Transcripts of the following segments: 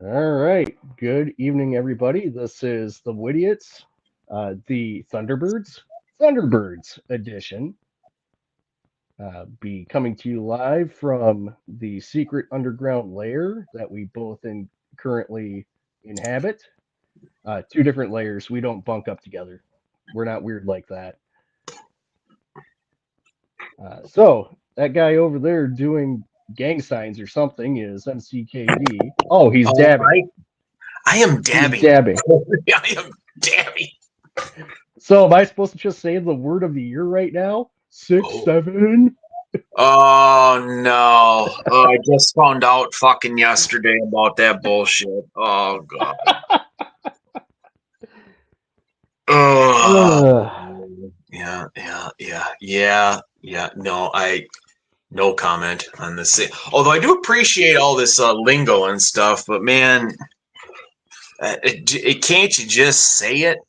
All right. Good evening, everybody. This is the Widiots, the Thunderbirds edition. Be coming to you live from the secret underground lair that we both currently inhabit. Two different layers. We don't bunk up together. We're not weird like that. So that guy over there doing gang signs or something is MCKD. Oh, he's Oh, dabbing. I am He's dabbing. dabbing. I am dabbing. So am I supposed to just say the word of the year right now? Six, Oh. 7. Oh no! Oh, I just found out fucking yesterday about that bullshit. Oh god. Oh. Yeah. No comment on this. Although I do appreciate all this lingo and stuff, but man, it can't you just say it?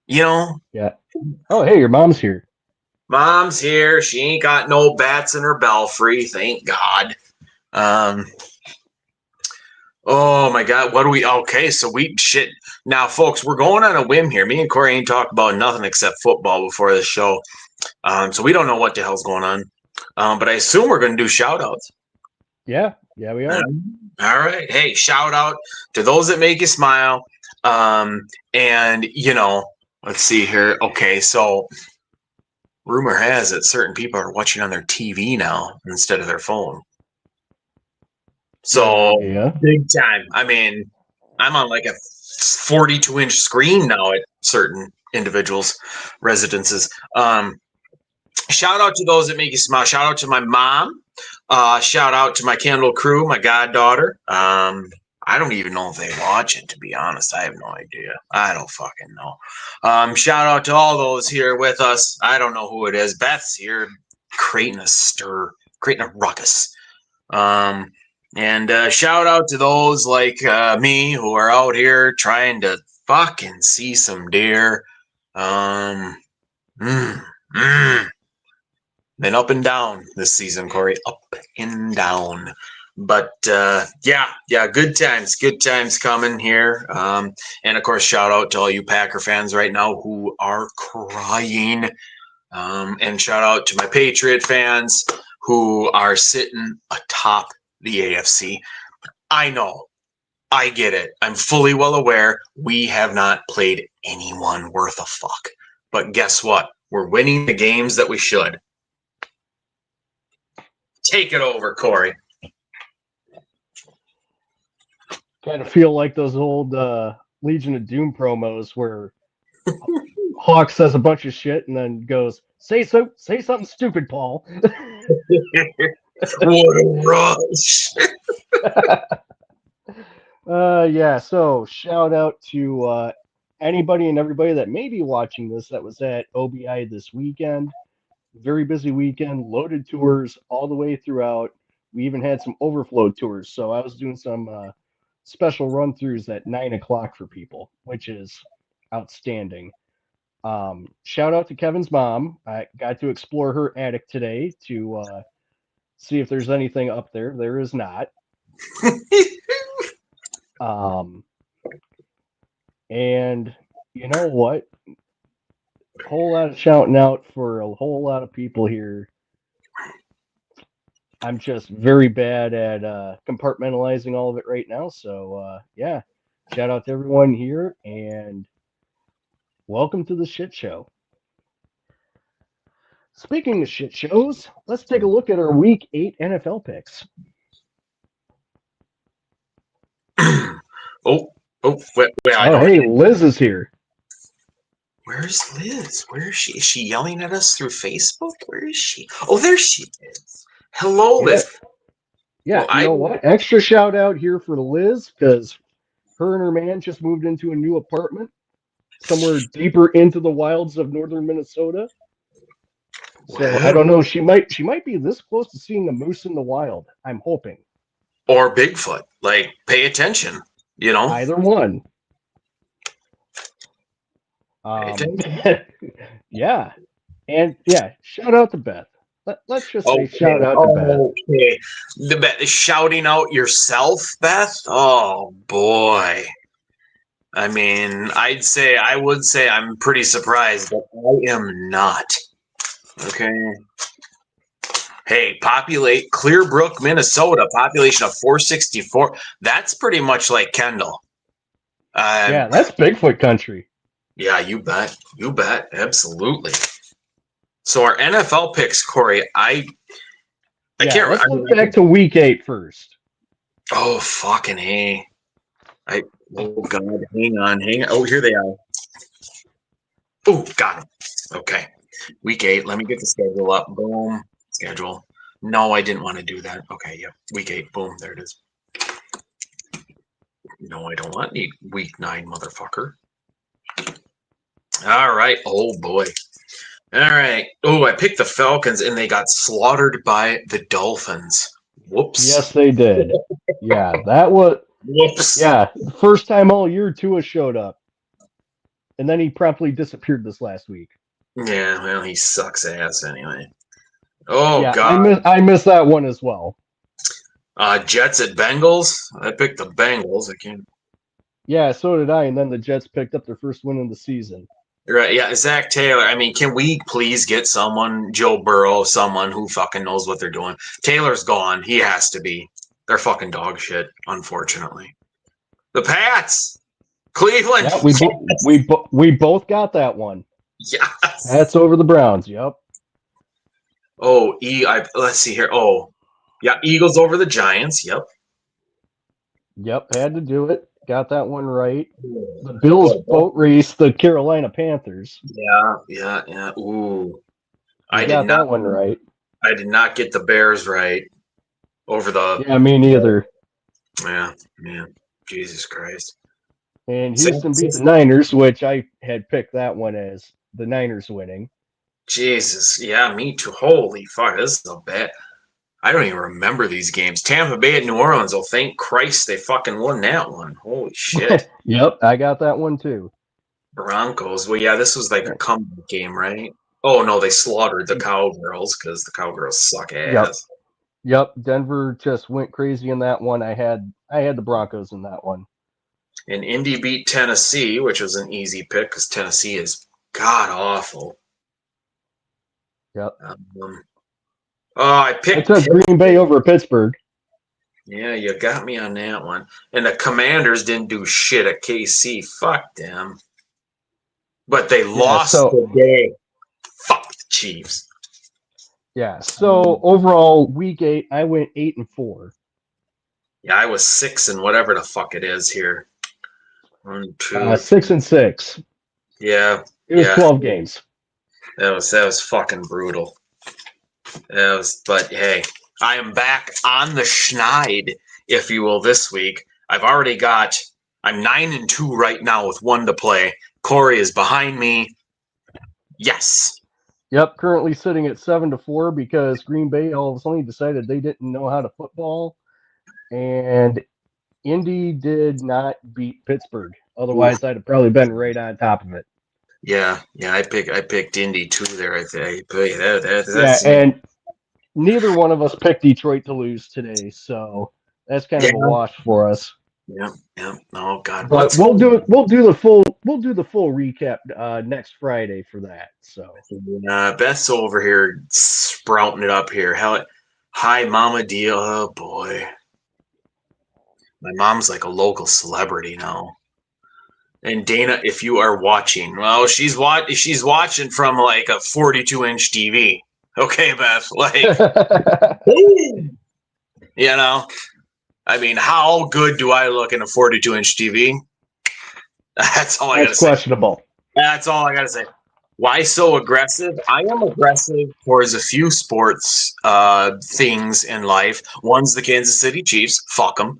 You know, Yeah. Oh, hey, your mom's here. Mom's here. She ain't got no bats in her belfry, thank God. Um, oh my God, what do we? Okay, so we shit. Now, folks, we're going on a whim here. Me and Corey ain't talked about nothing except football before the show, so we don't know what the hell's going on. But I assume we're going to do shout outs. Yeah, we are. All right. Hey, shout out to those that make you smile. And let's see here. Okay, so rumor has it certain people are watching on their TV now instead of their phone. So Yeah. big time. I mean, I'm on like a 42-inch screen now at certain individuals' residences. Shout out to those that make you smile. Shout out to my mom. Shout out to my Candle crew, my goddaughter. I don't even know if they watch it, to be honest. I have no idea. I don't fucking know. Shout out to all those here with us. I don't know who it is. Beth's here creating a stir, creating a ruckus. And shout out to those like me who are out here trying to fucking see some deer. Been up and down this season, Corey. Up and down. But yeah, good times coming here. And of course, shout out to all you Packer fans right now who are crying. And shout out to my Patriot fans who are sitting atop the AFC. I know. I get it. I'm fully well aware we have not played anyone worth a fuck. But guess what? We're winning the games that we should. Take it over, Corey. Kind of feel like those old Legion of Doom promos where Hawk says a bunch of shit and then goes, say something stupid, Paul. What a rush. Yeah, so shout out to anybody and everybody that may be watching this that was at OBI this weekend. Very busy weekend, loaded tours all the way throughout. We even had some overflow tours, so I was doing some special run throughs at 9 o'clock for people, which is outstanding. Shout out to Kevin's mom. I got to explore her attic today to see if there's anything up there. There is not. And you know what? A whole lot of shouting out for a whole lot of people here. I'm just very bad at compartmentalizing all of it right now. So yeah, shout out to everyone here and welcome to the shit show. Speaking of shit shows, let's take a look at our Week 8 NFL picks. Wait, hey, Liz is here. Where's Liz? Where is she? Is she yelling at us through Facebook? Where is she? Oh, there she is. Hello, Liz. Yeah, well, you know what? Extra shout out here for Liz because her and her man just moved into a new apartment somewhere deeper into the wilds of northern Minnesota. So I don't know. She might be this close to seeing a moose in the wild. I'm hoping. Or Bigfoot. Like, pay attention. You know, either one. Yeah, and yeah, shout out to Beth. Let's just say shout out to Beth. Okay. Shouting out yourself, Beth? Oh, boy. I mean, I would say I'm pretty surprised, but I am not. Okay. Hey, Clearbrook, Minnesota, population of 464. That's pretty much like Kendall. Yeah, that's Bigfoot country. Yeah, you bet. You bet. Absolutely. So our NFL picks, Corey, I can't. Let's look back to week 8 first. Oh, fucking A. Oh, God. Hang on. Oh, here they are. Oh, got them. Okay. Week 8. Let me get the schedule up. Boom. Schedule. No, I didn't want to do that. Okay, yep. Week 8. Boom. There it is. No, I don't want week 9, motherfucker. All right. Oh, boy. All right. Oh, I picked the Falcons, and they got slaughtered by the Dolphins. Whoops. Yes, they did. Yeah, that was. Whoops. Yeah, the first time all year Tua showed up, and then he promptly disappeared this last week. Yeah, well, he sucks ass anyway. Oh, yeah, God. I missed that one as well. Jets at Bengals. I picked the Bengals. I can't. Yeah, so did I, and then the Jets picked up their first win of the season. Right, yeah, Zach Taylor. I mean, can we please get someone, Joe Burrow, someone who fucking knows what they're doing? Taylor's gone. He has to be. They're fucking dog shit, unfortunately. The Pats, Cleveland. Yeah, we both got that one. Yes. Pats over the Browns. Yep. Oh, let's see here. Oh, yeah, Eagles over the Giants. Yep. Yep, had to do it. Got that one right. The Bills boat race the Carolina Panthers. Yeah. Ooh. I got that one right. I did not get the Bears right over the. Yeah, me neither. Yeah. Jesus Christ. And Houston beat the Niners, which I had picked that one as the Niners winning. Jesus. Yeah, me too. Holy fuck. This is a bad. I don't even remember these games. Tampa Bay at New Orleans. Oh, thank Christ they fucking won that one. Holy shit. Yep, I got that one too. Broncos. Well, yeah, this was like a comeback game, right? Oh, no, they slaughtered the Cowgirls because the Cowgirls suck ass. Yep, Denver just went crazy in that one. I had the Broncos in that one. And Indy beat Tennessee, which was an easy pick because Tennessee is god-awful. Yep. I took Green Bay over Pittsburgh. Yeah, you got me on that one. And the Commanders didn't do shit at KC. Fuck them. But they lost today. Fuck the Chiefs. Yeah, so overall, week 8, I went 8-4. Yeah, I was 6 and whatever the fuck it is here. 1, 2, 6-6. Yeah. It was 12 games. That was fucking brutal. But hey, I am back on the schneid, if you will, this week. I'm 9-2 right now with 1 to play. Corey is behind me. Yes. Yep, currently sitting at 7-4 because Green Bay all of a sudden decided they didn't know how to football, and Indy did not beat Pittsburgh. Otherwise, I'd have probably been right on top of it. Yeah, I picked Indy too there. I think. And neither one of us picked Detroit to lose today, so that's kind of a wash for us. Yeah. Oh God. But we'll do the full recap next Friday for that. So Beth's over here sprouting it up here. Hi, Mama Deal. Oh boy, my mom's like a local celebrity now. And Dana, if you are watching, well, she's watching from like a 42-inch TV. Okay, Beth, like, you know. I mean, how good do I look in a 42-inch TV? That's all I got to say. Questionable. That's all I got to say. Why so aggressive? I am aggressive towards a few sports things in life. One's the Kansas City Chiefs. Fuck them.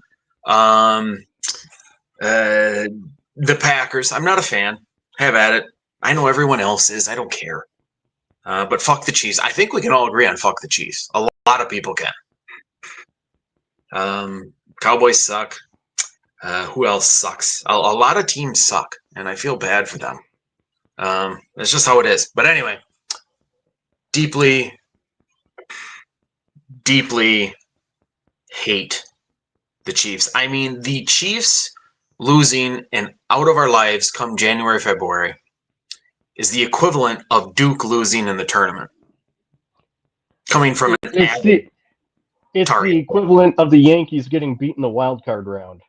The Packers. I'm not a fan. Have at it. I know everyone else is. I don't care. But fuck the Chiefs. I think we can all agree on fuck the Chiefs. A lot of people can. Cowboys suck. Who else sucks? A lot of teams suck, and I feel bad for them. That's just how it is. But anyway, deeply deeply hate the Chiefs. I mean, the Chiefs losing and out of our lives come January, February is the equivalent of Duke losing in the tournament. Coming from an avid It's the target. equivalent of the Yankees getting beat in the wild card round.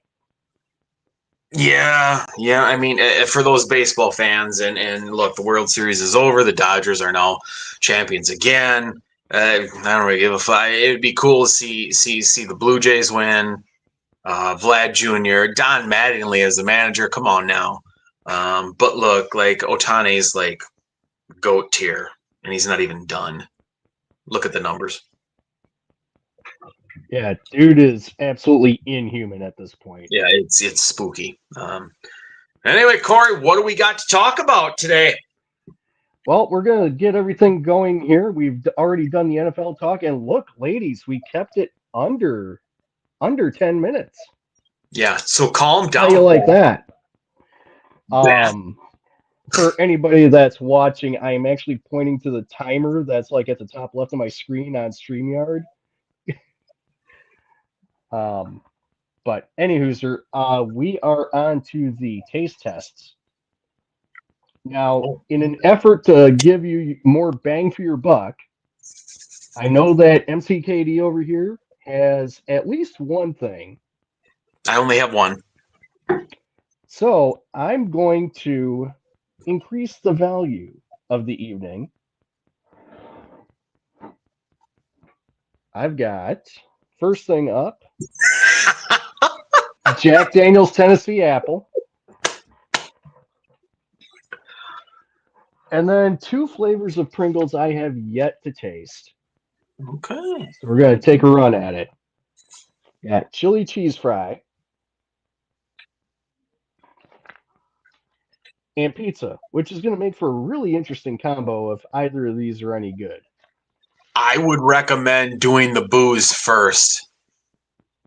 Yeah. I mean, for those baseball fans, and look, the World Series is over. The Dodgers are now champions again. I don't really give a fuck. It would be cool to see the Blue Jays win. Vlad Jr., Don Mattingly as the manager. Come on now. But look, like Ohtani's like GOAT tier, and he's not even done. Look at the numbers. Yeah, dude is absolutely inhuman at this point. Yeah, it's spooky. Anyway, Corey, what do we got to talk about today? Well, we're going to get everything going here. We've already done the NFL talk, and look, ladies, we kept it under 10 minutes. Yeah, so calm down. How you like that? For anybody that's watching, I am actually pointing to the timer that's like at the top left of my screen on StreamYard. But anywho, sir, we are on to the taste tests. Now, in an effort to give you more bang for your buck, I know that MCKD over here has at least one thing. I only have one. So I'm going to increase the value of the evening. I've got, first thing up, Jack Daniel's Tennessee Apple. And then 2 flavors of Pringles I have yet to taste. Okay. So we're going to take a run at it. Got chili cheese fry and pizza, which is going to make for a really interesting combo if either of these are any good. I would recommend doing the booze first.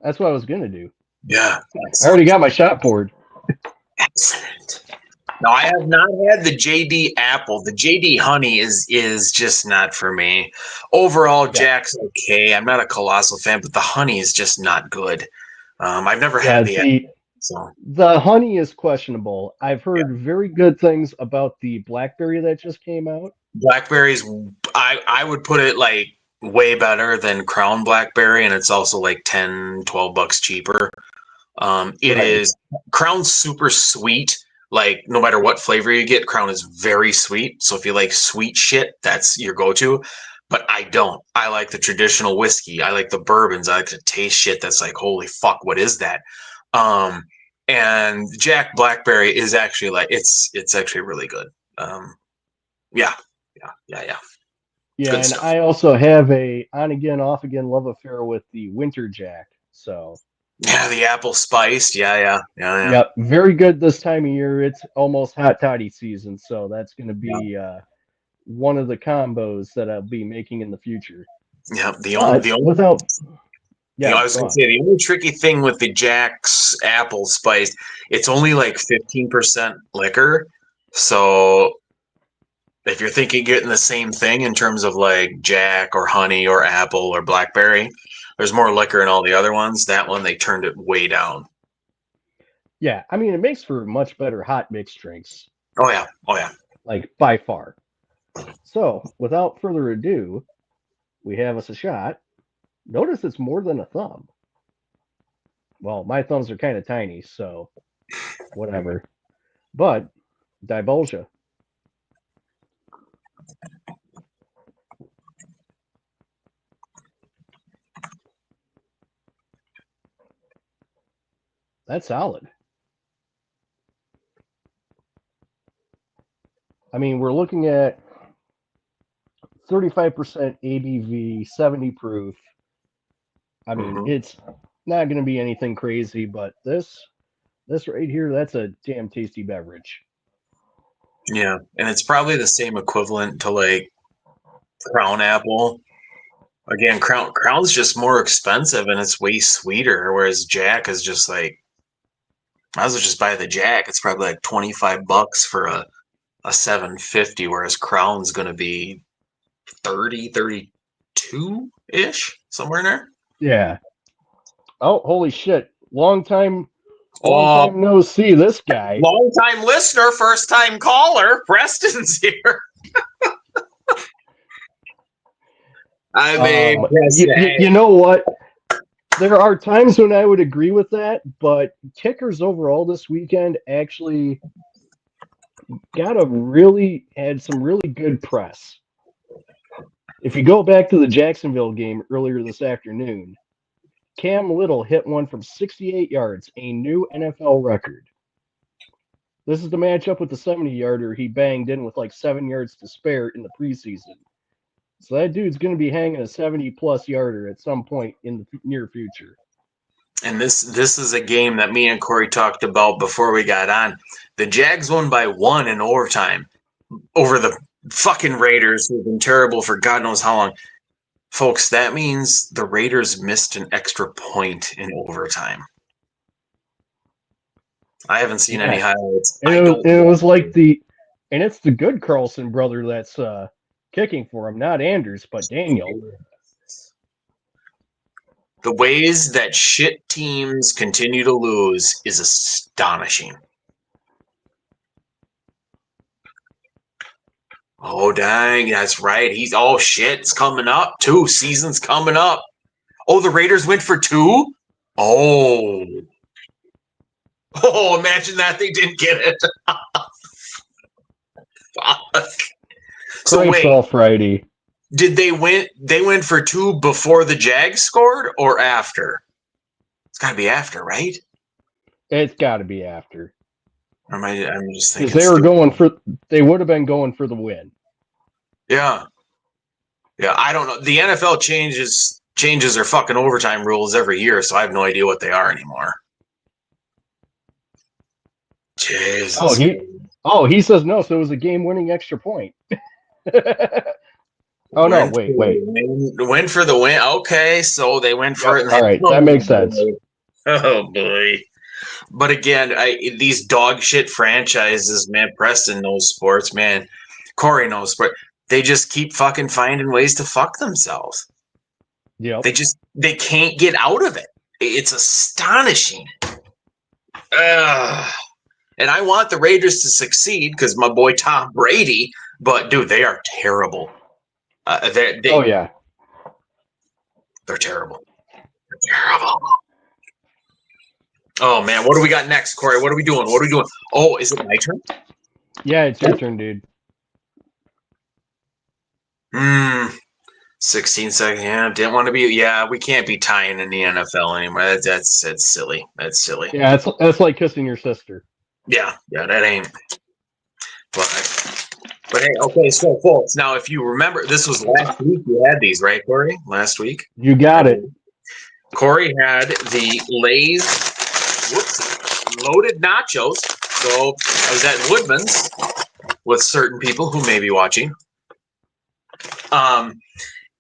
That's what I was going to do. Yeah. I already got my shot poured. Excellent. No, I have not had the JD apple. The JD honey is just not for me. Overall, Jack's okay. I'm not a colossal fan, but the honey is just not good. I've never had the apple. So the honey is questionable. I've heard very good things about the blackberry that just came out. Blackberries, I would put it like way better than Crown Blackberry, and it's also like $10-12 cheaper. It is Crown's super sweet. Like no matter what flavor you get, Crown is very sweet. So if you like sweet shit, that's your go-to. But I don't. I like the traditional whiskey. I like the bourbons. I like to taste shit that's like, holy fuck, what is that? And Jack Blackberry is actually like it's actually really good. Yeah, and stuff. I also have a on again, off again love affair with the Winter Jack. So yeah, the apple spiced. Yeah. Yep, very good this time of year. It's almost hot toddy season, so that's going to be one of the combos that I'll be making in the future. Yeah, the only without. Yeah, I was going to say the only tricky thing with the Jack's apple spiced, it's only like 15% liquor. So if you're thinking getting the same thing in terms of like Jack or honey or apple or blackberry, there's more liquor in all the other ones. That one, they turned it way down. Yeah, I mean, it makes for much better hot mixed drinks. Oh, yeah. Like, by far. So, without further ado, we have us a shot. Notice it's more than a thumb. Well, my thumbs are kind of tiny, so whatever. But, divulge. That's solid. I mean, we're looking at 35% ABV, 70 proof. I mean, it's not going to be anything crazy, but this right here, that's a damn tasty beverage. Yeah, and it's probably the same equivalent to like Crown Apple. Again, Crown's just more expensive and it's way sweeter, whereas Jack is just like, I was just buy the Jack. It's probably like $25 for a 750, whereas Crown's going to be 30, 32 ish, somewhere in there. Yeah. Oh, holy shit! Long time Oh, no see. This guy. long time listener, first time caller. Preston's here. I mean, You know what? There are times when I would agree with that, but kickers overall this weekend actually had some really good press. If you go back to the Jacksonville game earlier this afternoon, Cam Little hit one from 68 yards, a new NFL record. This is the matchup with the 70-yarder he banged in with like 7 yards to spare in the preseason. So that dude's going to be hanging a 70-plus yarder at some point in the near future. And this is a game that me and Corey talked about before we got on. The Jags won by 1 in overtime over the fucking Raiders, who've been terrible for God knows how long. Folks, that means the Raiders missed an extra point in overtime. I haven't seen any highlights. And it's the good Carlson brother that's kicking for him, not Anders, but Daniel. The ways that shit teams continue to lose is astonishing. Oh, dang, that's right. It's coming up. 2 seasons coming up. Oh, the Raiders went for 2? Oh, imagine that they didn't get it. Fuck. So wait, all Friday. Did they win? They went for 2 before the Jags scored or after? It's got to be after, right? It's got to be after. Or I'm just thinking. Because they would have been going for the win. Yeah. Yeah, I don't know. The NFL changes their fucking overtime rules every year, so I have no idea what they are anymore. Jesus. He says no, so it was a game-winning extra point. Wait. Went for the win. Okay, so they went for it. All right, that makes sense. Oh boy. But again, these dog shit franchises, man, Preston knows sports, man. Corey knows sports. They just keep fucking finding ways to fuck themselves. Yeah. They can't get out of it. It's astonishing. And I want the Raiders to succeed because my boy Tom Brady, but dude, they are terrible. They're terrible. They're terrible. Oh man, what do we got next, Corey? What are we doing? Oh, is it my turn? Yeah, it's your turn, dude. 16 seconds. Yeah, didn't want to be. Yeah, we can't be tying in the NFL anymore. That's silly. That's silly. Yeah, that's like kissing your sister. Yeah, that ain't. But hey, okay, so folks, now if you remember, this was last week. You had these, right, Corey? Last week. You got it. Corey had the Lay's loaded nachos. So I was at Woodman's with certain people who may be watching.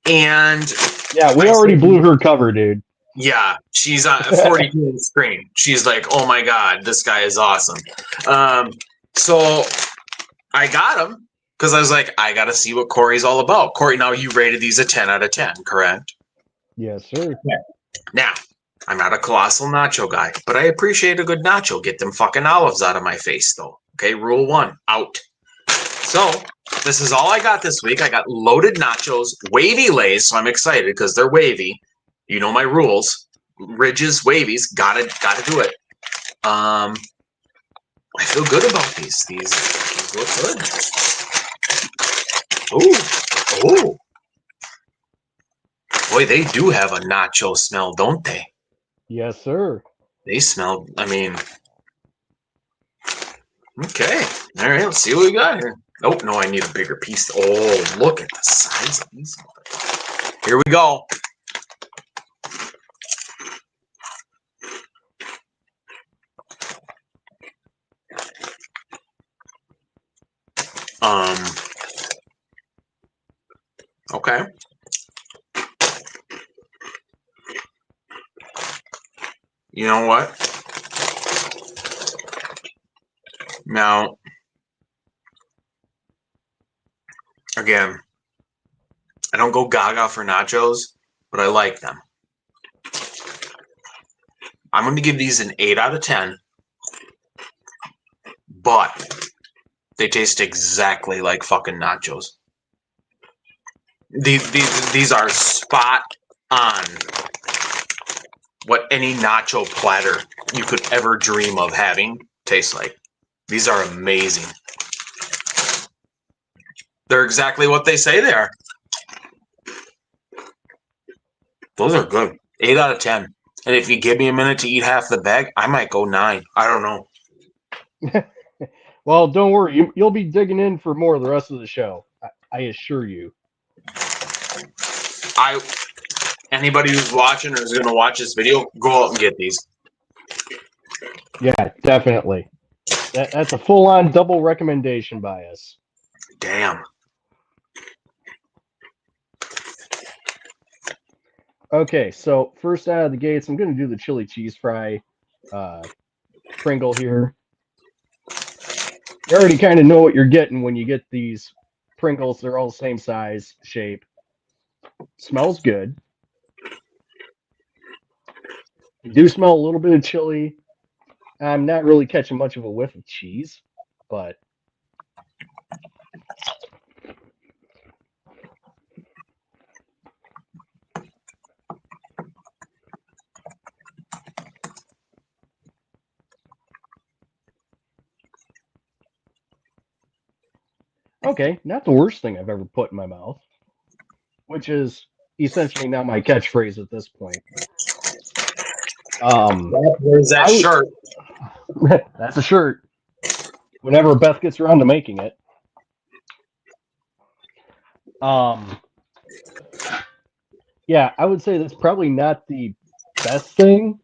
And yeah, we already blew her cover, dude. Yeah, she's on 42 on the screen. She's like, "Oh my god, this guy is awesome." So I got him because I was like, I got to see what Corey's all about. Corey, now you rated these a 10 out of 10, correct? Yes, sir. Yeah. Now, I'm not a colossal nacho guy, but I appreciate a good nacho. Get them fucking olives out of my face, though. Okay, rule 1, out. So this is all I got this week. I got loaded nachos, wavy Lays, so I'm excited because they're wavy. You know my rules. Ridges, wavies, gotta do it. I feel good about these. These look good. Ooh. Boy, they do have a nacho smell, don't they? Yes, sir. They smell, okay. All right, let's see what we got here. Oh, no, I need a bigger piece. Oh, look at the size of these. Here we go. Okay. You know what? Now, again, I don't go gaga for nachos, but I like them. I'm going to give these an 8 out of 10, but they taste exactly like fucking nachos. These are spot on what any nacho platter you could ever dream of having tastes like. These are amazing. They're exactly what they say they are. Those are good. 8 out of 10. And if you give me a minute to eat half the bag, I might go 9. I don't know. Well, don't worry. You'll be digging in for more the rest of the show. I assure you. Anybody who's watching or is going to watch this video, go out and get these. Yeah, definitely. That's a full-on double recommendation by us. Damn. Okay, so first out of the gates, I'm going to do the chili cheese fry Pringle here. You already kind of know what you're getting when you get these Pringles. They're all the same size, shape. Smells good. You do smell a little bit of chili. I'm not really catching much of a whiff of cheese, but okay, not the worst thing I've ever put in my mouth, which is essentially now my catchphrase at this point. Where's that shirt? That's a shirt. Whenever Beth gets around to making it. Yeah, I would say that's probably not the best thing.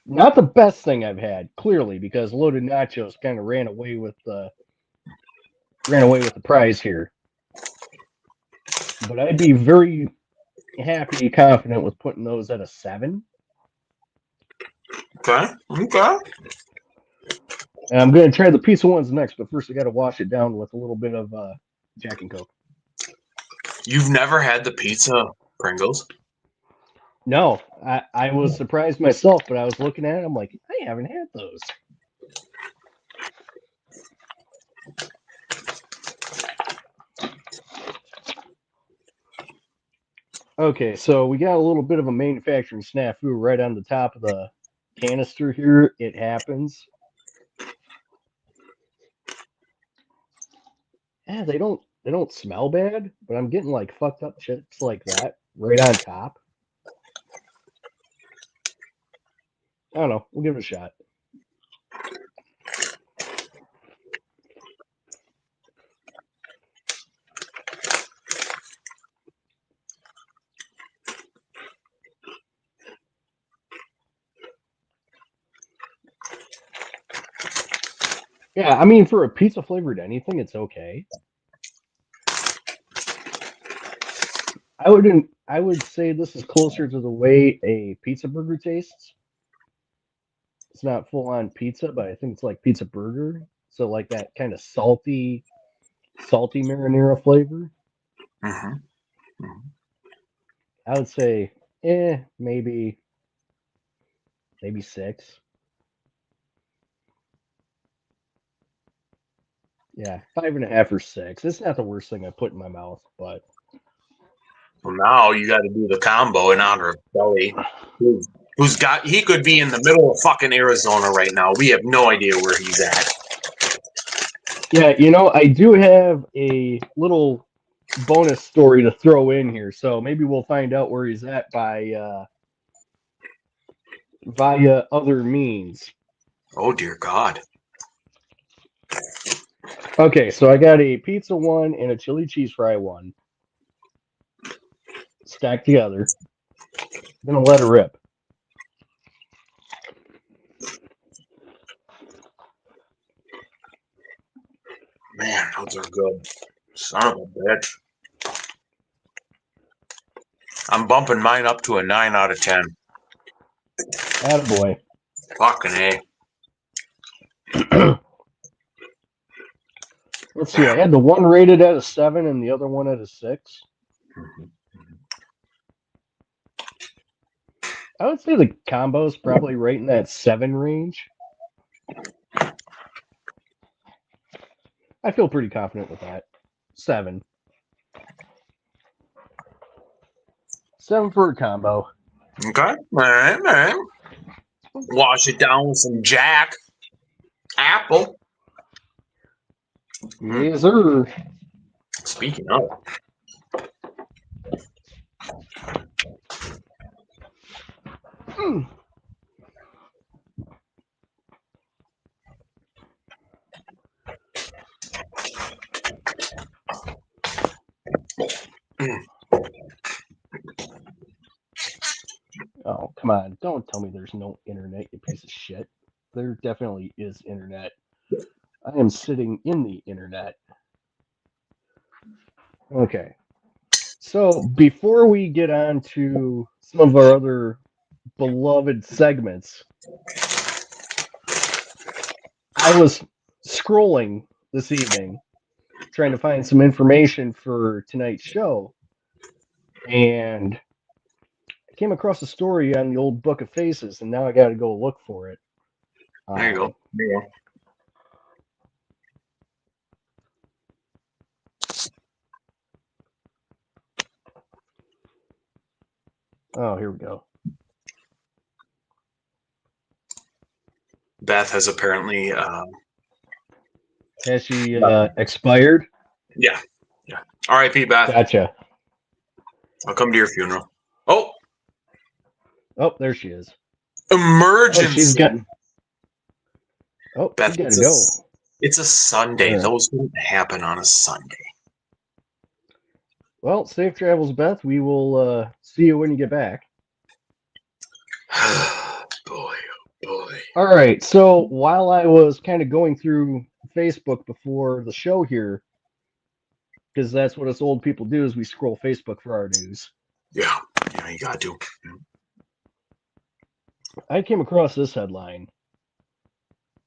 Not the best thing I've had, clearly, because loaded nachos kind of ran away with the prize here. But I'd be very happy, confident with putting those at a 7. Okay. And I'm going to try the pizza ones next, but first I got to wash it down with a little bit of Jack and Coke. You've never had the pizza Pringles? No, I was surprised myself, but I was looking at it. I'm like, I haven't had those. Okay, so we got a little bit of a manufacturing snafu right on the top of the canister here. It happens. Yeah, they don't smell bad, but I'm getting like fucked up chips like that right on top. I don't know. We'll give it a shot. Yeah, I mean, for a pizza flavored anything, it's okay. I would say this is closer to the way a pizza burger tastes. It's not full on pizza, but I think it's like pizza burger. So like that kind of salty marinara flavor. Mm-hmm. I would say, maybe 6. Yeah, 5.5 or 6. It's not the worst thing I put in my mouth, but Well, now you got to do the combo in honor of Belly, he could be in the middle of fucking Arizona right now. We have no idea where he's at. yeah, I do have a little bonus story to throw in here, so maybe we'll find out where he's at by via other means. Oh dear God. Okay, so I got a pizza one and a chili cheese fry one stacked together. I'm gonna let it rip. Man, those are good. Son of a bitch. I'm bumping mine up to a 9 out of 10. Attaboy. Fucking A. Let's see, I had the one rated at a 7 and the other one at a 6. I would say the combo's probably right in that 7 range. I feel pretty confident with that. 7. 7 for a combo. Okay. All right. All right. Wash it down with some Jack. Apple. Yes, sir. Speaking of. Mm. Oh, come on. Don't tell me there's no internet, you piece of shit. There definitely is internet. I am sitting in the internet. Okay. So before we get on to some of our other beloved segments, I was scrolling this evening trying to find some information for tonight's show, and I came across a story on the old Book of Faces, and now I got to go look for it. There you go. There you go. Oh, here we go. Beth has apparently. Has she expired? Yeah. Yeah. R.I.P. Beth. Gotcha. I'll come to your funeral. Oh, Oh, there she is. emergency. Oh, she's got. Oh, Beth, she's got it's to go. It's a Sunday. Yeah. Those wouldn't happen on a Sunday. Well, safe travels, Beth. We will see you when you get back. Boy, oh boy. All right. So while I was kind of going through Facebook before the show here, because that's what us old people do, is we scroll Facebook for our news. Yeah, you got to. I came across this headline.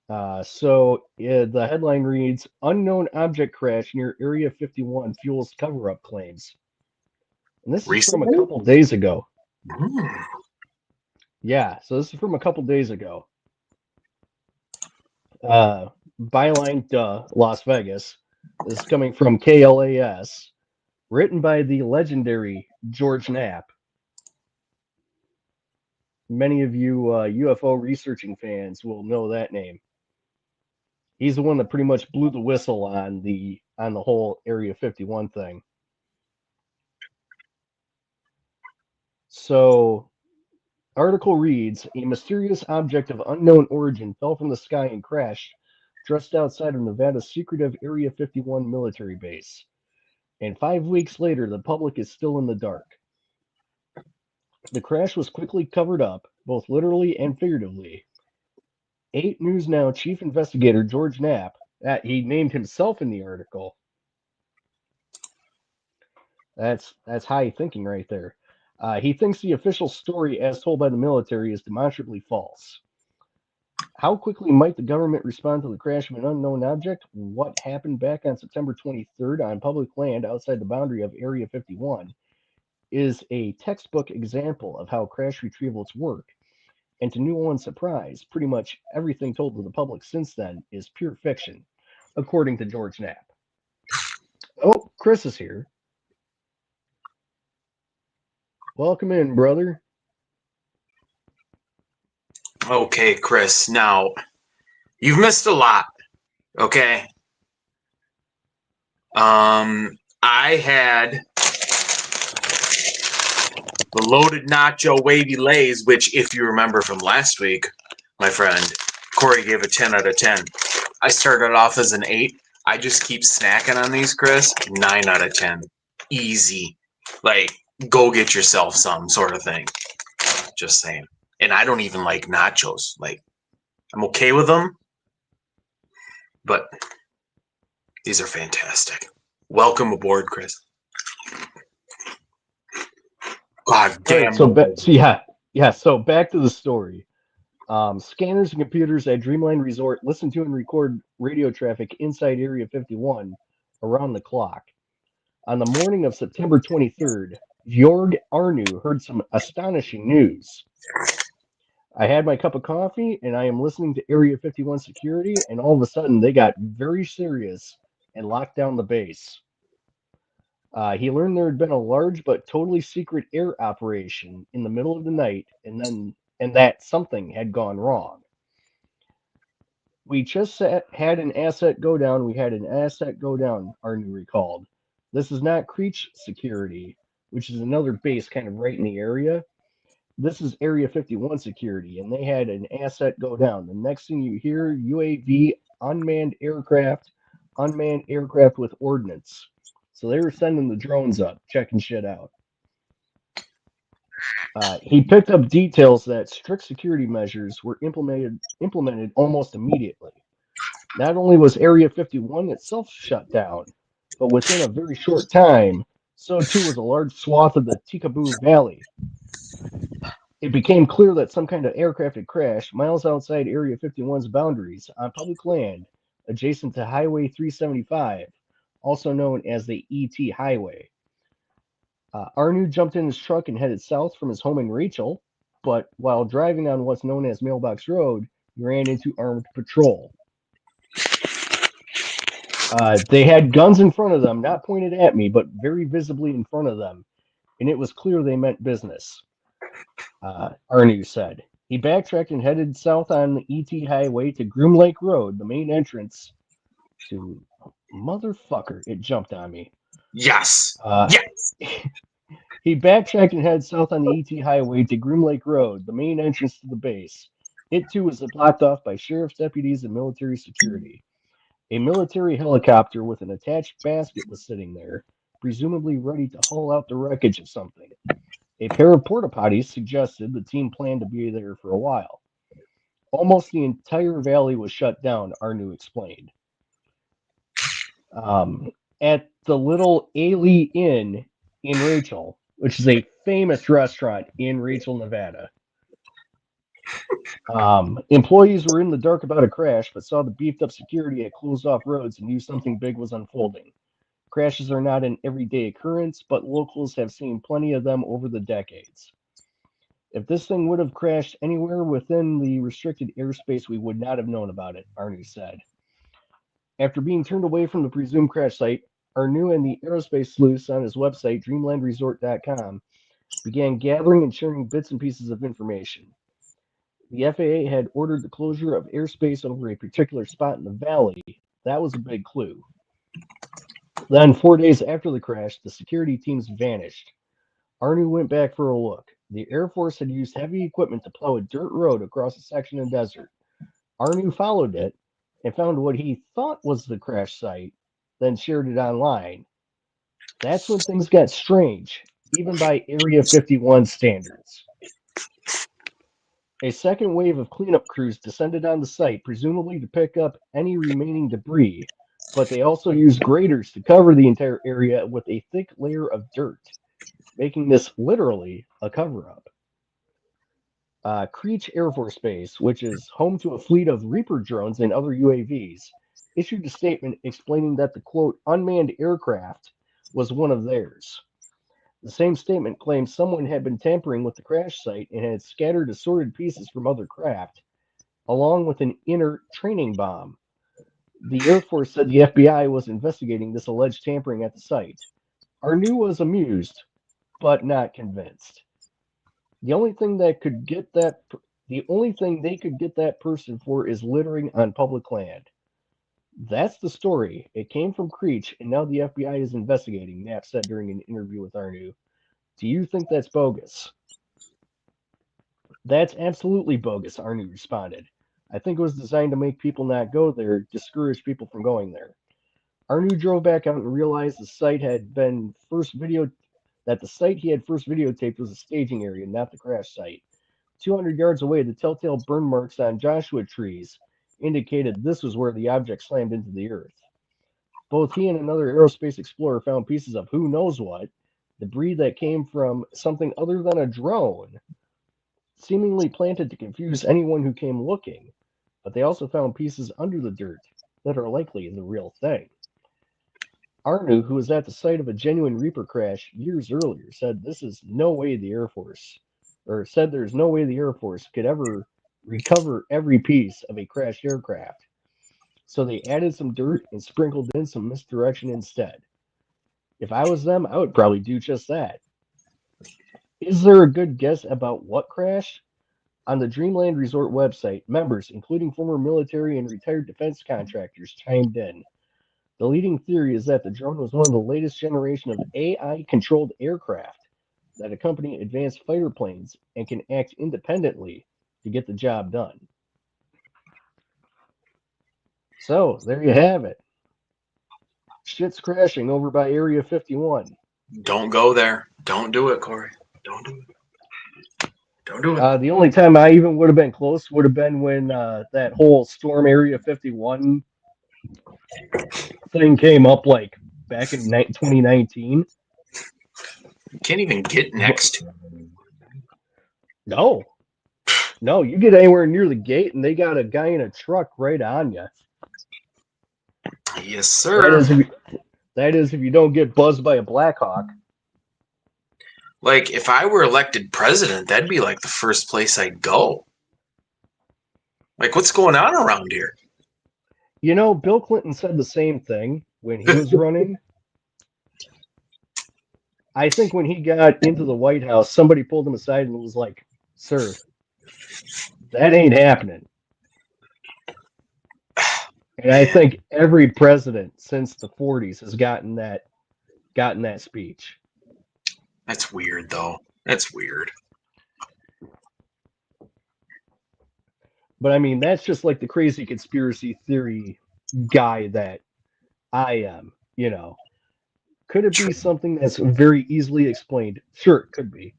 The headline reads, "Unknown object crash near Area 51 fuels cover-up claims." And this is from a Recently? couple days ago. Mm. Yeah, so this is from a couple days ago. Byline, Las Vegas. This is coming from KLAS, written by the legendary George Knapp. Many of you UFO researching fans will know that name. He's the one that pretty much blew the whistle on the whole Area 51 thing. So, article reads, a mysterious object of unknown origin fell from the sky and crashed just outside of Nevada's secretive Area 51 military base. And 5 weeks later, the public is still in the dark. The crash was quickly covered up, both literally and figuratively. 8 News Now chief investigator George Knapp, he named himself in the article. That's high thinking right there. He thinks the official story, as told by the military, is demonstrably false. How quickly might the government respond to the crash of an unknown object? What happened back on September 23rd on public land outside the boundary of Area 51 is a textbook example of how crash retrievals work. And to no one's surprise, pretty much everything told to the public since then is pure fiction, according to George Knapp. Oh, Chris is here. Welcome in, brother. Okay, Chris. Now, you've missed a lot. Okay. I had the loaded nacho wavy lays, which, if you remember from last week, my friend Corey gave a 10 out of 10. I started off as an 8. I just keep snacking on these, Chris. 9 out of 10. Easy. Like, go get yourself some sort of thing. Just saying. And I don't even like nachos. Like, I'm okay with them, but these are fantastic. Welcome aboard, Chris. God damn. Right, so back to the story. Scanners and computers at Dreamline Resort listen to and record radio traffic inside Area 51 around the clock. On the morning of September 23rd, Jorg Arnu heard some astonishing news. I had my cup of coffee and I am listening to Area 51 security, and all of a sudden they got very serious and locked down the base. He learned there had been a large but totally secret air operation in the middle of the night, and that something had gone wrong. We just had an asset go down. We had an asset go down, Arnu recalled. This is not Creech Security, which is another base kind of right in the area. This is Area 51 Security, and they had an asset go down. The next thing you hear, UAV, unmanned aircraft with ordnance. So they were sending the drones up, checking shit out. He picked up details that strict security measures were implemented almost immediately. Not only was Area 51 itself shut down, but within a very short time, so too was a large swath of the Tikaboo Valley. It became clear that some kind of aircraft had crashed miles outside Area 51's boundaries on public land adjacent to Highway 375, also known as the ET Highway. Arnu jumped in his truck and headed south from his home in Rachel, but while driving on what's known as Mailbox Road, he ran into armed patrol. They had guns in front of them, not pointed at me, but very visibly in front of them, and it was clear they meant business, Arnu said. He backtracked and headed south on the ET Highway to Groom Lake Road, the main entrance to... Motherfucker, it jumped on me. Yes. Yes. He backtracked and headed south on the ET Highway to Groom Lake Road, the main entrance to the base. It too was blocked off by sheriff's deputies and military security. A military helicopter with an attached basket was sitting there, presumably ready to haul out the wreckage of something. A pair of porta potties suggested the team planned to be there for a while. Almost the entire valley was shut down, Arnu explained. At the Little Ailey Inn in Rachel, which is a famous restaurant in Rachel, Nevada. Employees were in the dark about a crash, but saw the beefed up security at closed off roads and knew something big was unfolding. Crashes are not an everyday occurrence, but locals have seen plenty of them over the decades. If this thing would have crashed anywhere within the restricted airspace, we would not have known about it, Arnu said. After being turned away from the presumed crash site, Arnu and the aerospace sleuths on his website, dreamlandresort.com, began gathering and sharing bits and pieces of information. The FAA had ordered the closure of airspace over a particular spot in the valley. That was a big clue. Then, 4 days after the crash, the security teams vanished. Arnu went back for a look. The Air Force had used heavy equipment to plow a dirt road across a section of desert. Arnu followed it and found what he thought was the crash site, then shared it online. That's when things got strange, even by Area 51 standards. A second wave of cleanup crews descended on the site, presumably to pick up any remaining debris, but they also used graders to cover the entire area with a thick layer of dirt, making this literally a cover-up. Creech Air Force Base, which is home to a fleet of Reaper drones and other UAVs, issued a statement explaining that the, quote, unmanned aircraft was one of theirs. The same statement claims someone had been tampering with the crash site and had scattered assorted pieces from other craft, along with an inert training bomb. The Air Force said the FBI was investigating this alleged tampering at the site. Arnu was amused, but not convinced. The only thing they could get that person for is littering on public land. That's the story. It came from Creech, and now the FBI is investigating, Knapp said during an interview with Arnu. Do you think that's bogus? That's absolutely bogus, Arnu responded. I think it was designed to make people not go there, discourage people from going there. Arnu drove back out and realized the site he had first videotaped was a staging area, not the crash site. 200 yards away, the telltale burn marks on Joshua trees indicated this was where the object slammed into the earth. Both he and another aerospace explorer found pieces of who knows what, debris that came from something other than a drone, seemingly planted to confuse anyone who came looking, but they also found pieces under the dirt that are likely the real thing. Arnu, who was at the site of a genuine Reaper crash years earlier, said this is no way the Air Force, or said there's no way the Air Force could ever recover every piece of a crashed aircraft. So they added some dirt and sprinkled in some misdirection instead. If I was them, I would probably do just that. Is there a good guess about what crashed? On the Dreamland Resort website, members, including former military and retired defense contractors, chimed in. The leading theory is that the drone was one of the latest generation of AI-controlled aircraft that accompany advanced fighter planes and can act independently to get the job done. So, there you have it. Shit's crashing over by Area 51. Don't go there. Don't do it, Corey. Don't do it. Don't do it. The only time I even would have been close would have been when that whole Storm Area 51 thing came up, like back in 2019. You can't even get next to it. No, you get anywhere near the gate, and they got a guy in a truck right on you. Yes, sir. That is if you don't get buzzed by a Blackhawk. Like, if I were elected president, that'd be like the first place I'd go. Like, what's going on around here? You know, Bill Clinton said the same thing when he was running. I think when he got into the White House, somebody pulled him aside and was like, "Sir, that ain't happening." And I think every president since the 40s has gotten that speech. That's weird, though. That's weird. But I mean, that's just like the crazy conspiracy theory guy that I am, you know. Could it be something that's very easily explained? Sure, it could be.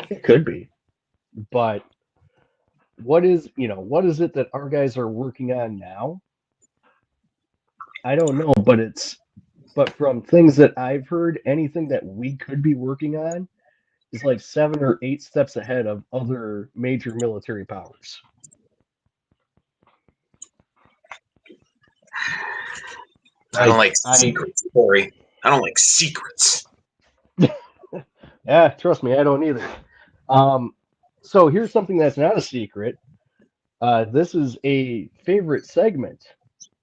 It could be. But what is it that our guys are working on now? I don't know, but from things that I've heard, anything that we could be working on is like 7 or 8 steps ahead of other major military powers. I don't like secrets, Corey. I don't like secrets. Yeah, trust me, I don't either. So here's something that's not a secret. This is a favorite segment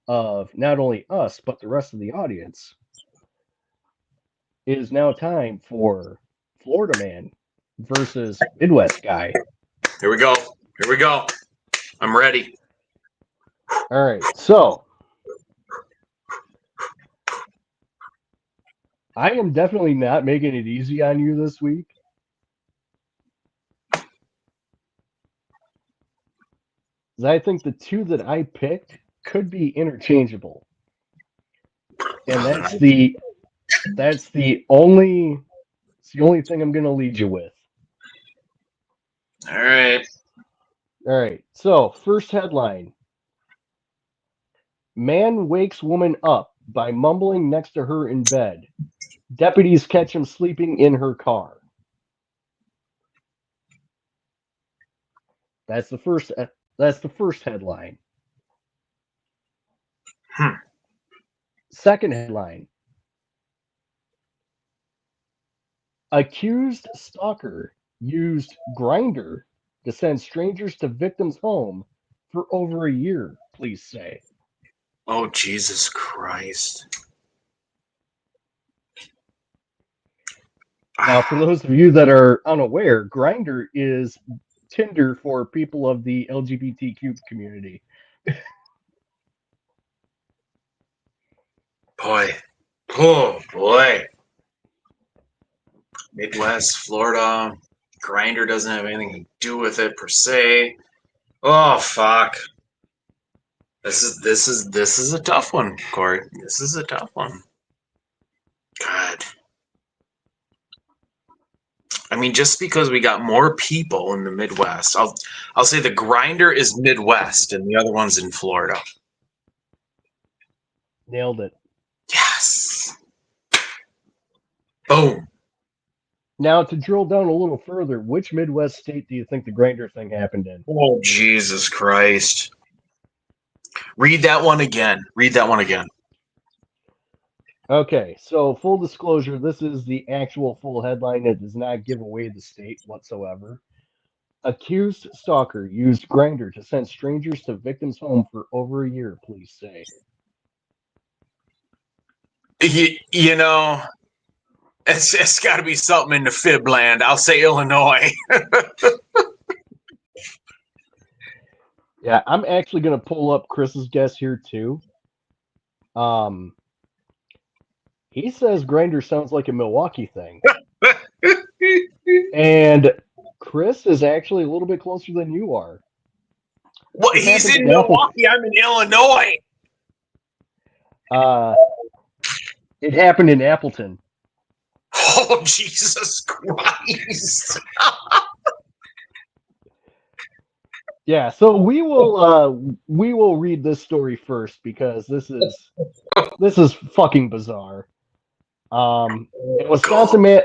of not only us, but the rest of the audience. It is now time for Florida Man versus Midwest Guy. Here we go. Here we go. I'm ready. All right, so I am definitely not making it easy on you this week. I think the two that I picked could be interchangeable. And that's the only thing I'm going to lead you with. All right. All right. So, first headline. Man wakes woman up by mumbling next to her in bed. Deputies catch him sleeping in her car. That's the first headline. Second headline. Accused stalker used Grindr to send strangers to victim's home for over a year, police say. Oh, Jesus Christ. Now, for those of you that are unaware, Grindr is Tinder for people of the LGBTQ community. Boy. Oh, boy. Midwest, Florida. Grindr doesn't have anything to do with it per se. Oh, fuck. This is a tough one, Corey. This is a tough one. God. I mean, just because we got more people in the Midwest, I'll say the Grindr is Midwest and the other one's in Florida. Nailed it. Yes. Boom. Now, to drill down a little further, which Midwest state do you think the Grindr thing happened in? Oh, Jesus Christ. Read that one again. Read that one again. Okay, so full disclosure, this is the actual full headline. It does not give away the state whatsoever. Accused stalker used grinder to send strangers to victim's home for over a year, police say. You know, it's got to be something in the fib land. I'll say Illinois. Yeah, I'm actually going to pull up Chris's guess here too. Um, he says grinder sounds like a Milwaukee thing. And Chris is actually a little bit closer than you are. Well, This he's happened in in Appleton. Milwaukee. I'm in Illinois. It happened in Appleton. Oh, Jesus Christ. Yeah, so we will read this story first because this is fucking bizarre. A Wisconsin man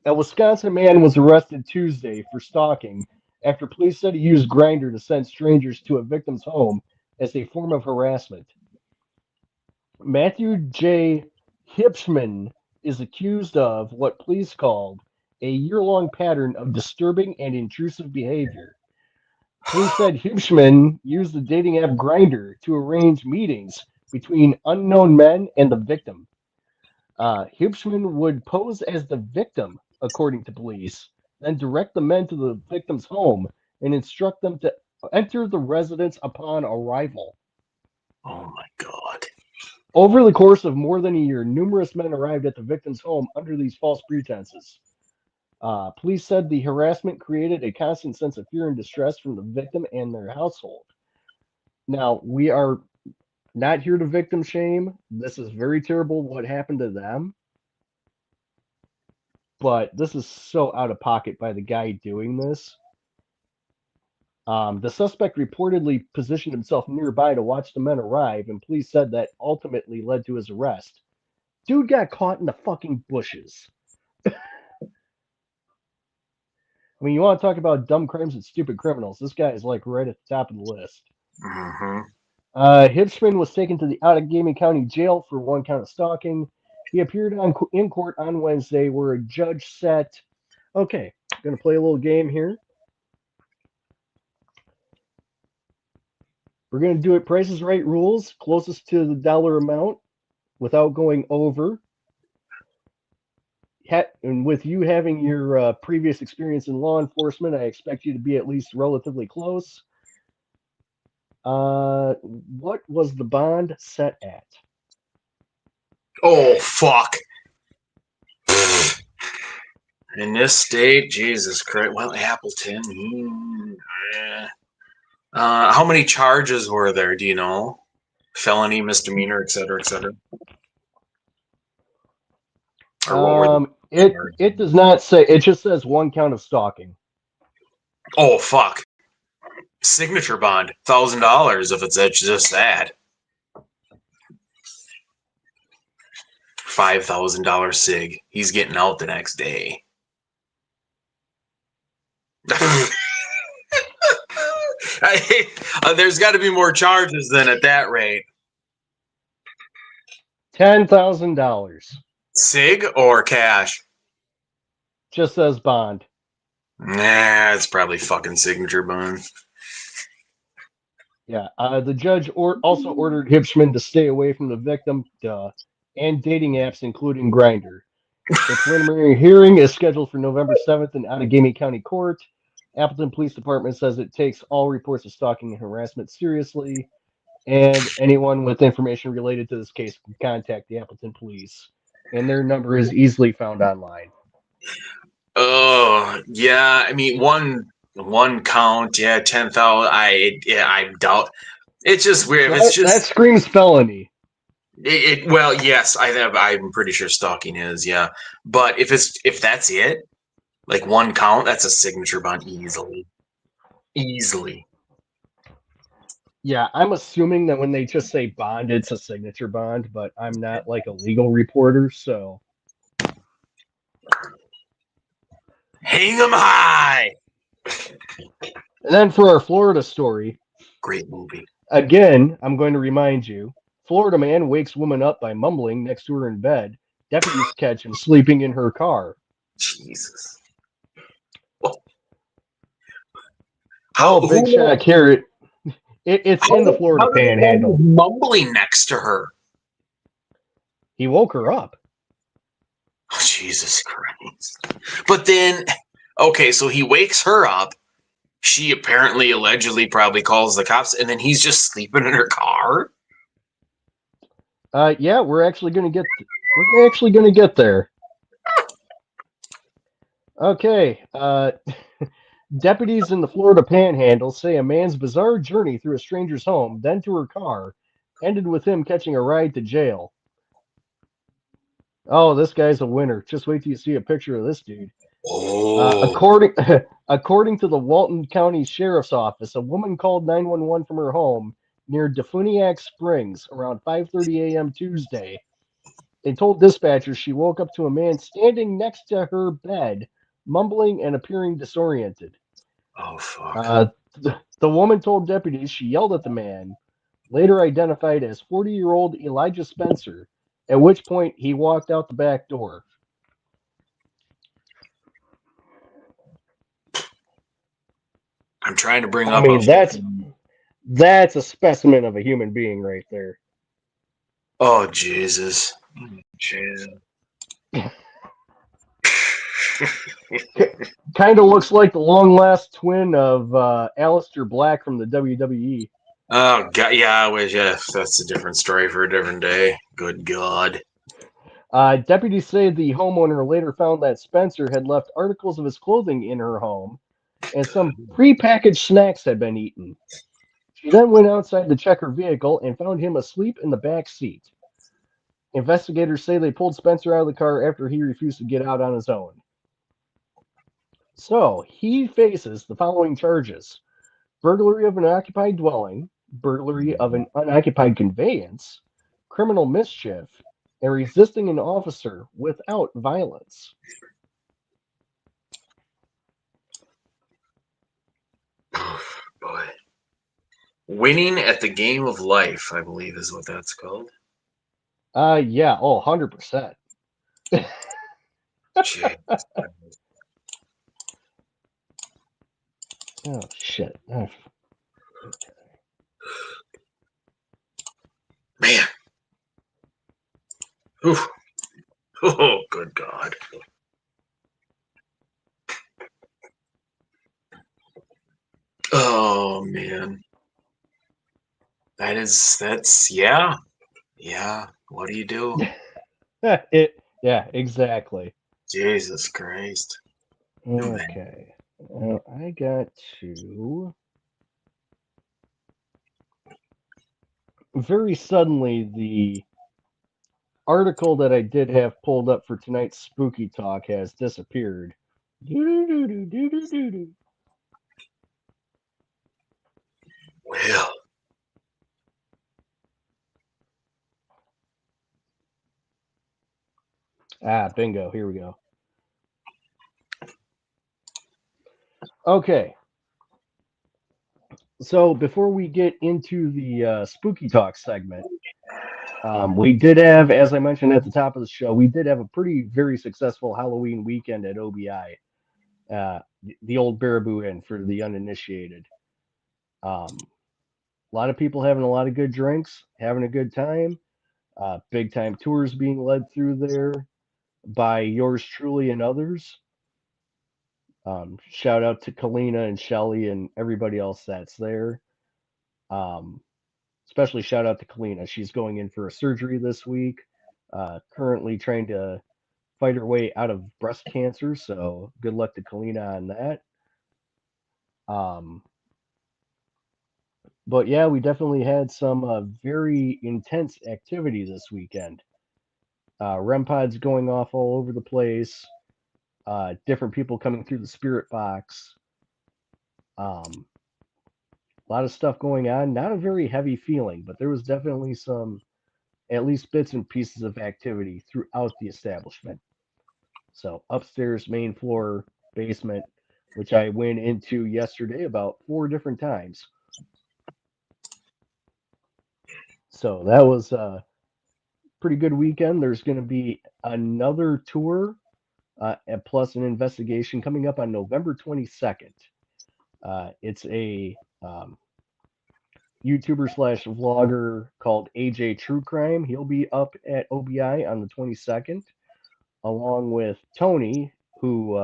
a Wisconsin man was arrested Tuesday for stalking after police said he used grinder to send strangers to a victim's home as a form of harassment. Matthew J. Hipschman is accused of what police called a year-long pattern of disturbing and intrusive behavior. Police said Hipschman used the dating app Grindr to arrange meetings between unknown men and the victim. Hipschman would pose as the victim, according to police, then direct the men to the victim's home and instruct them to enter the residence upon arrival. Oh, my God. Over the course of more than a year, numerous men arrived at the victim's home under these false pretenses. Police said the harassment created a constant sense of fear and distress from the victim and their household. Now, we are not here to victim shame. This is very terrible what happened to them. But this is so out of pocket by the guy doing this. The suspect reportedly positioned himself nearby to watch the men arrive, and police said that ultimately led to his arrest. Dude got caught in the fucking bushes. I mean, you want to talk about dumb crimes and stupid criminals? This guy is like right at the top of the list. Mm-hmm. Hipschman was taken to the Outagamie County Jail for one count of stalking. He appeared in court on Wednesday, where a judge set. Okay, going to play a little game here. We're going to do it Price is Right rules, closest to the dollar amount without going over. And with you having your previous experience in law enforcement, I expect you to be at least relatively close. What was the bond set at? Oh, fuck. In this state, Jesus Christ. Well, Appleton. Yeah. How many charges were there? Do you know? Felony, misdemeanor, et cetera, et cetera. Or what were It does not say. It just says one count of stalking. Oh, fuck. Signature bond, $1,000 if it's just that. $5,000 sig. He's getting out the next day. There's got to be more charges than at that rate. $10,000. Sig or cash? Just says bond. Nah, it's probably fucking signature bond. Yeah. The judge also ordered Hipschman to stay away from the victim and dating apps, including Grindr. The preliminary hearing is scheduled for November 7th in Outagamie County Court. Appleton Police Department says it takes all reports of stalking and harassment seriously, and anyone with information related to this case can contact the Appleton Police, and their number is easily found online. Oh, yeah. I mean, one count, yeah, 10,000. I doubt. It's just weird. It's just that screams felony. Well, yes, I'm pretty sure stalking is, yeah. But if that's it, like one count, that's a signature bond easily. Yeah, I'm assuming that when they just say bond, it's a signature bond, but I'm not like a legal reporter, so. Hang 'em high. And then for our Florida story. Great movie. Again, I'm going to remind you, Florida man wakes woman up by mumbling next to her in bed. Deputies catch him sleeping in her car. Jesus. Oh, big shock here. It's in the Florida how Panhandle. mumbling next to her? He woke her up. Oh, Jesus Christ. But then, okay, so he wakes her up. She apparently, allegedly, probably calls the cops, and then he's just sleeping in her car. Yeah, we're actually gonna get there. Okay. Deputies in the Florida Panhandle say a man's bizarre journey through a stranger's home, then to her car, ended with him catching a ride to jail. Oh, this guy's a winner. Just wait till you see a picture of this dude. Oh. According to the Walton County Sheriff's Office, a woman called 911 from her home near Defuniak Springs around 5:30 a.m. Tuesday. They told dispatchers she woke up to a man standing next to her bed, mumbling and appearing disoriented. Oh, fuck. The woman told deputies she yelled at the man, later identified as 40-year-old Elijah Spencer, at which point he walked out the back door. I'm trying to bring I up mean, that's a specimen of a human being right there. Oh, Jesus. Jesus. Kind of looks like the long lost twin of Aleister Black from the WWE. Oh, God. Yeah, that's a different story for a different day. Good God. Deputies say the homeowner later found that Spencer had left articles of his clothing in her home, and some prepackaged snacks had been eaten. She then went outside to check her vehicle and found him asleep in the back seat. Investigators say they pulled Spencer out of the car after he refused to get out on his own. So he faces the following charges: burglary of an occupied dwelling, burglary of an unoccupied conveyance, criminal mischief, and resisting an officer without violence. Boy. Winning at the game of life, I believe, is what that's called. Yeah, 100%. Jeez. Oh, shit. Oh, Man. Oof. Oh, good God. Oh, man. Yeah. Yeah. What do you do? yeah, exactly. Jesus Christ. Okay. I got to very suddenly the article that I did have pulled up for tonight's spooky talk has disappeared. Doo-doo-doo-doo-doo-doo-doo. Well. Bingo. Here we go. Okay. So before we get into the spooky talk segment, we did have, as I mentioned at the top of the show, we did have a very successful Halloween weekend at OBI, the old Baraboo Inn for the uninitiated. A lot of people having a lot of good drinks, having a good time. Big time tours being led through there by yours truly and others. Shout out to Kalina and Shelly and everybody else that's there. Um, Especially shout out to Kalina. She's going in for a surgery this week. Currently trying to fight her way out of breast cancer. So good luck to Kalina on that. Um, but yeah, we definitely had some very intense activity this weekend. REM pods going off all over the place. Different people coming through the spirit box. A lot of stuff going on. Not a very heavy feeling, but there was definitely some, at least bits and pieces of activity throughout the establishment. So upstairs, main floor, basement, which I went into yesterday about 4 different times. So that was a pretty good weekend. There's going to be another tour and plus an investigation coming up on November 22nd. It's a YouTuber slash vlogger called AJ True Crime. He'll be up at OBI on the 22nd, along with Tony, who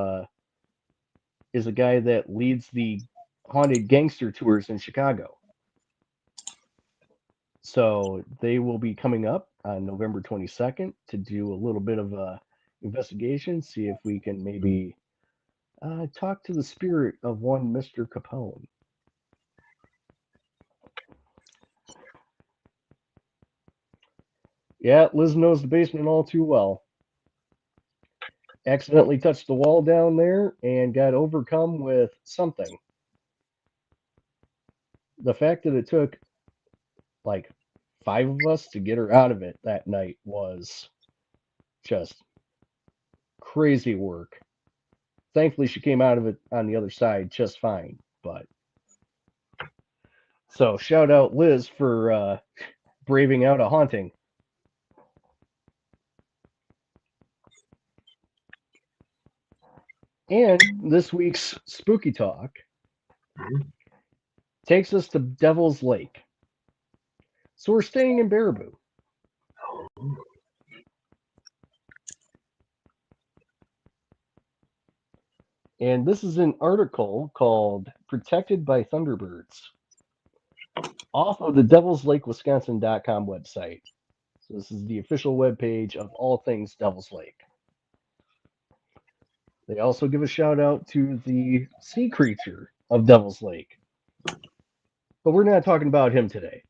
is a guy that leads the haunted gangster tours in Chicago. So they will be coming up on November 22nd to do a little bit of a investigation, see if we can maybe talk to the spirit of one Mr. Capone. Yeah, Liz knows the basement all too well. Accidentally touched the wall down there and got overcome with something. The fact that it took like 5 of us to get her out of it that night was just crazy work. Thankfully, she came out of it on the other side just fine. But so shout out Liz for braving out a haunting. And this week's spooky talk takes us to Devil's Lake. So we're staying in Baraboo. And this is an article called Protected by Thunderbirds off of the devilslakewisconsin.com website. So this is the official webpage of all things Devil's Lake. They also give a shout out to the sea creature of Devil's Lake. But we're not talking about him today.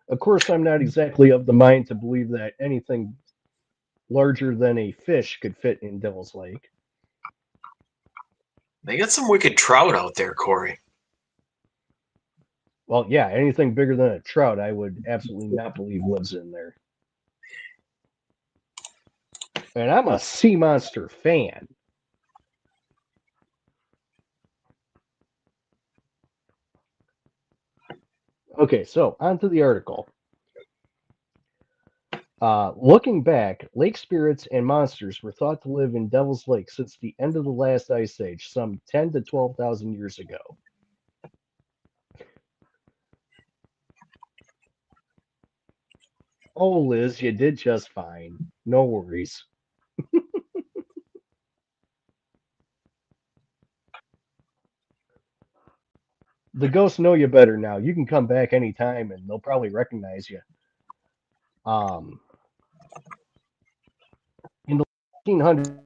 Of course, I'm not exactly of the mind to believe that anything larger than a fish could fit in Devil's Lake. They got some wicked trout out there, Corey. Well, yeah, anything bigger than a trout, I would absolutely not believe lives in there. And I'm a sea monster fan. Okay, so on to the article. Looking back, lake spirits and monsters were thought to live in Devil's Lake since the end of the last ice age, some 10 to 12,000 years ago. Oh, Liz, you did just fine. No worries. The ghosts know you better now. You can come back anytime and they'll probably recognize you. In the 1800s,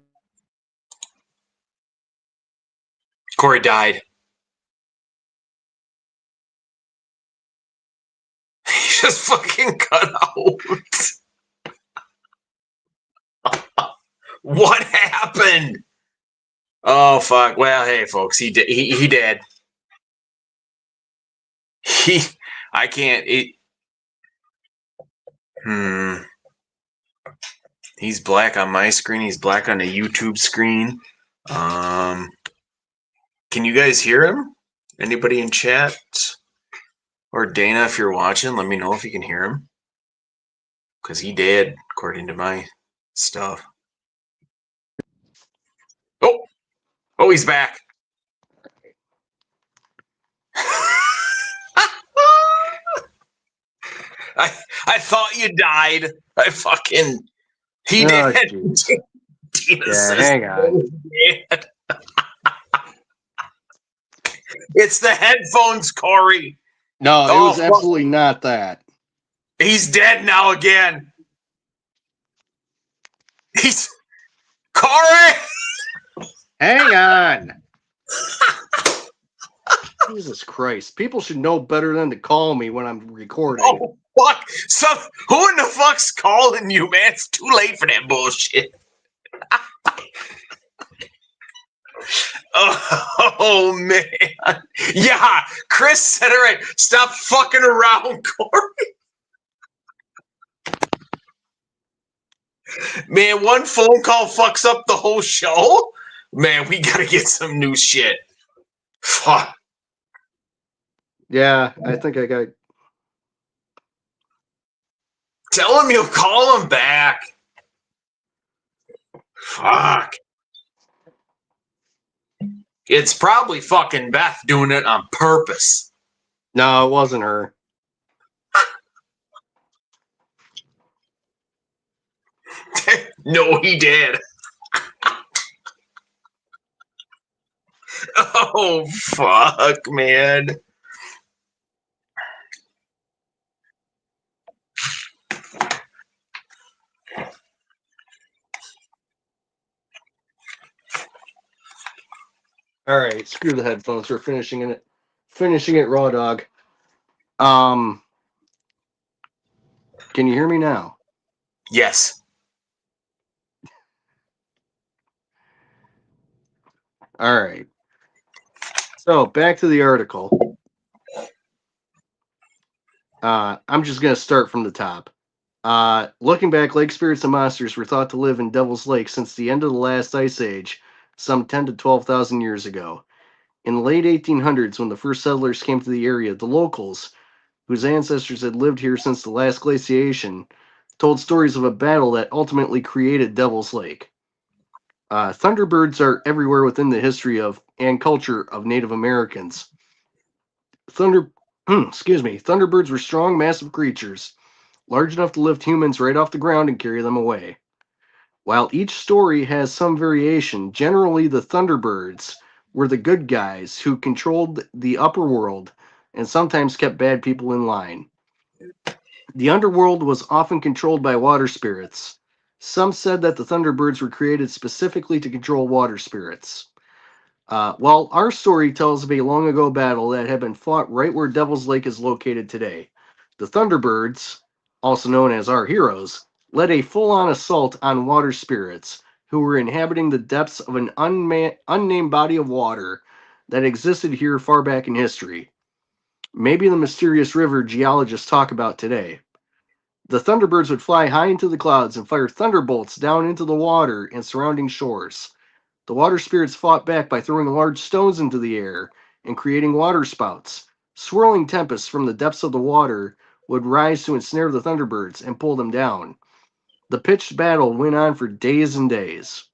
Corey died. He just fucking cut out. What happened? Oh fuck. Well, hey folks, he did. He did. I can't. He's black on my screen. He's black on the YouTube screen. Can you guys hear him? Anybody in chat? Or Dana, if you're watching, let me know if you can hear him. Because he did, according to my stuff. Oh, he's back. I thought you died. He did. Yeah, hang on. It's the headphones, Corey. No, it was absolutely not that. He's dead now again. He's Corey. Hang on. Jesus Christ. People should know better than to call me when I'm recording. Oh, fuck. Who in the fuck's calling you, man? It's too late for that bullshit. Oh, man. Yeah, Chris said it right. Stop fucking around, Corey. Man, one phone call fucks up the whole show. Man, we gotta get some new shit. Fuck. Yeah, I think I got. Tell him you'll call him back. Fuck. It's probably fucking Beth doing it on purpose. No, it wasn't her. No, he did. Oh, fuck, man. All right, screw the headphones. We're finishing it. Finishing it raw dog. Can you hear me now? Yes. All right. So back to the article. I'm just gonna start from the top. Looking back, lake spirits and monsters were thought to live in Devil's Lake since the end of the last ice age, some 10 to 12,000 years ago. In the late 1800s, when the first settlers came to the area, the locals, whose ancestors had lived here since the last glaciation, told stories of a battle that ultimately created Devil's Lake. Thunderbirds are everywhere within the history of and culture of Native Americans. Thunderbirds were strong, massive creatures, large enough to lift humans right off the ground and carry them away. While each story has some variation, generally the Thunderbirds were the good guys who controlled the upper world and sometimes kept bad people in line. The underworld was often controlled by water spirits. Some said that the Thunderbirds were created specifically to control water spirits. Well, our story tells of a long ago battle that had been fought right where Devil's Lake is located today. The Thunderbirds, also known as our heroes, led a full on assault on water spirits who were inhabiting the depths of an unnamed body of water that existed here far back in history. Maybe the mysterious river geologists talk about today. The Thunderbirds would fly high into the clouds and fire thunderbolts down into the water and surrounding shores. The water spirits fought back by throwing large stones into the air and creating water spouts. Swirling tempests from the depths of the water would rise to ensnare the Thunderbirds and pull them down. The pitched battle went on for days and days.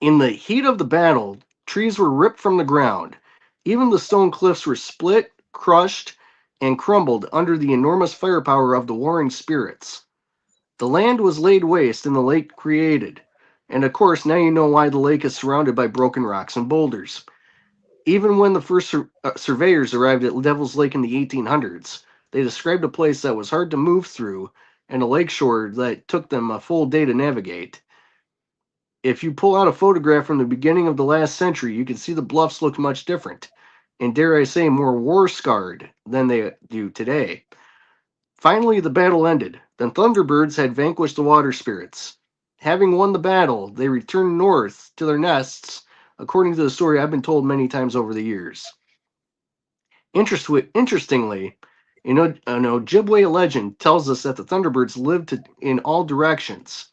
In the heat of the battle, trees were ripped from the ground. Even the stone cliffs were split, crushed, and crumbled under the enormous firepower of the warring spirits. The land was laid waste and the lake created. And of course, now you know why the lake is surrounded by broken rocks and boulders. Even when the first surveyors arrived at Devil's Lake in the 1800s, they described a place that was hard to move through and a lakeshore that took them a full day to navigate. If you pull out a photograph from the beginning of the last century, you can see the bluffs looked much different, and dare I say, more war-scarred than they do today. Finally, the battle ended. The Thunderbirds had vanquished the water spirits. Having won the battle, they returned north to their nests, according to the story I've been told many times over the years. Interestingly, an Ojibwe legend tells us that the Thunderbirds lived in all directions.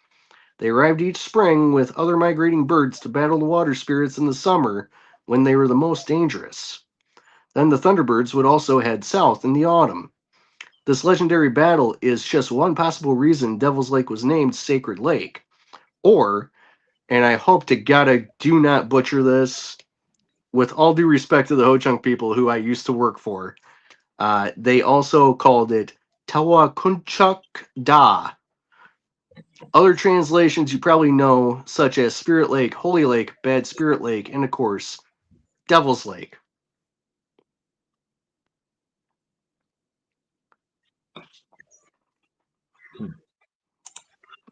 They arrived each spring with other migrating birds to battle the water spirits in the summer when they were the most dangerous. Then the Thunderbirds would also head south in the autumn. This legendary battle is just one possible reason Devil's Lake was named Sacred Lake. Or, and I hope to God I do not butcher this, with all due respect to the Ho Chunk people who I used to work for, they also called it Tawakunchuk Da. Other translations you probably know, such as Spirit Lake, Holy Lake, Bad Spirit Lake, and of course, Devil's Lake.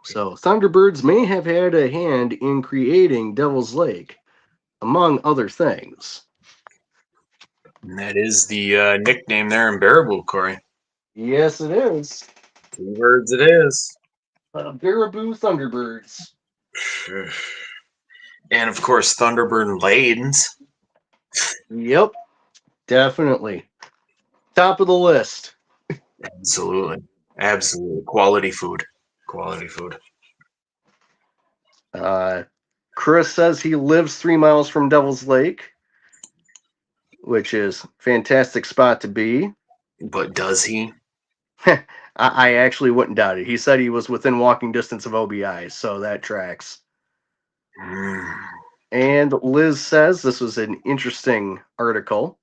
So, Thunderbirds may have had a hand in creating Devil's Lake, among other things. And that is the nickname there in Baraboo, Corey. Yes, it is. 2 words it is. Baraboo Thunderbirds. And of course, Thunderbird Lanes. Yep, definitely. Top of the list. Absolutely. Absolutely. Quality food. Quality food. Chris says he lives 3 miles from Devil's Lake, which is a fantastic spot to be. But does he? I actually wouldn't doubt it. He said he was within walking distance of OBI, so that tracks. And Liz says this was an interesting article.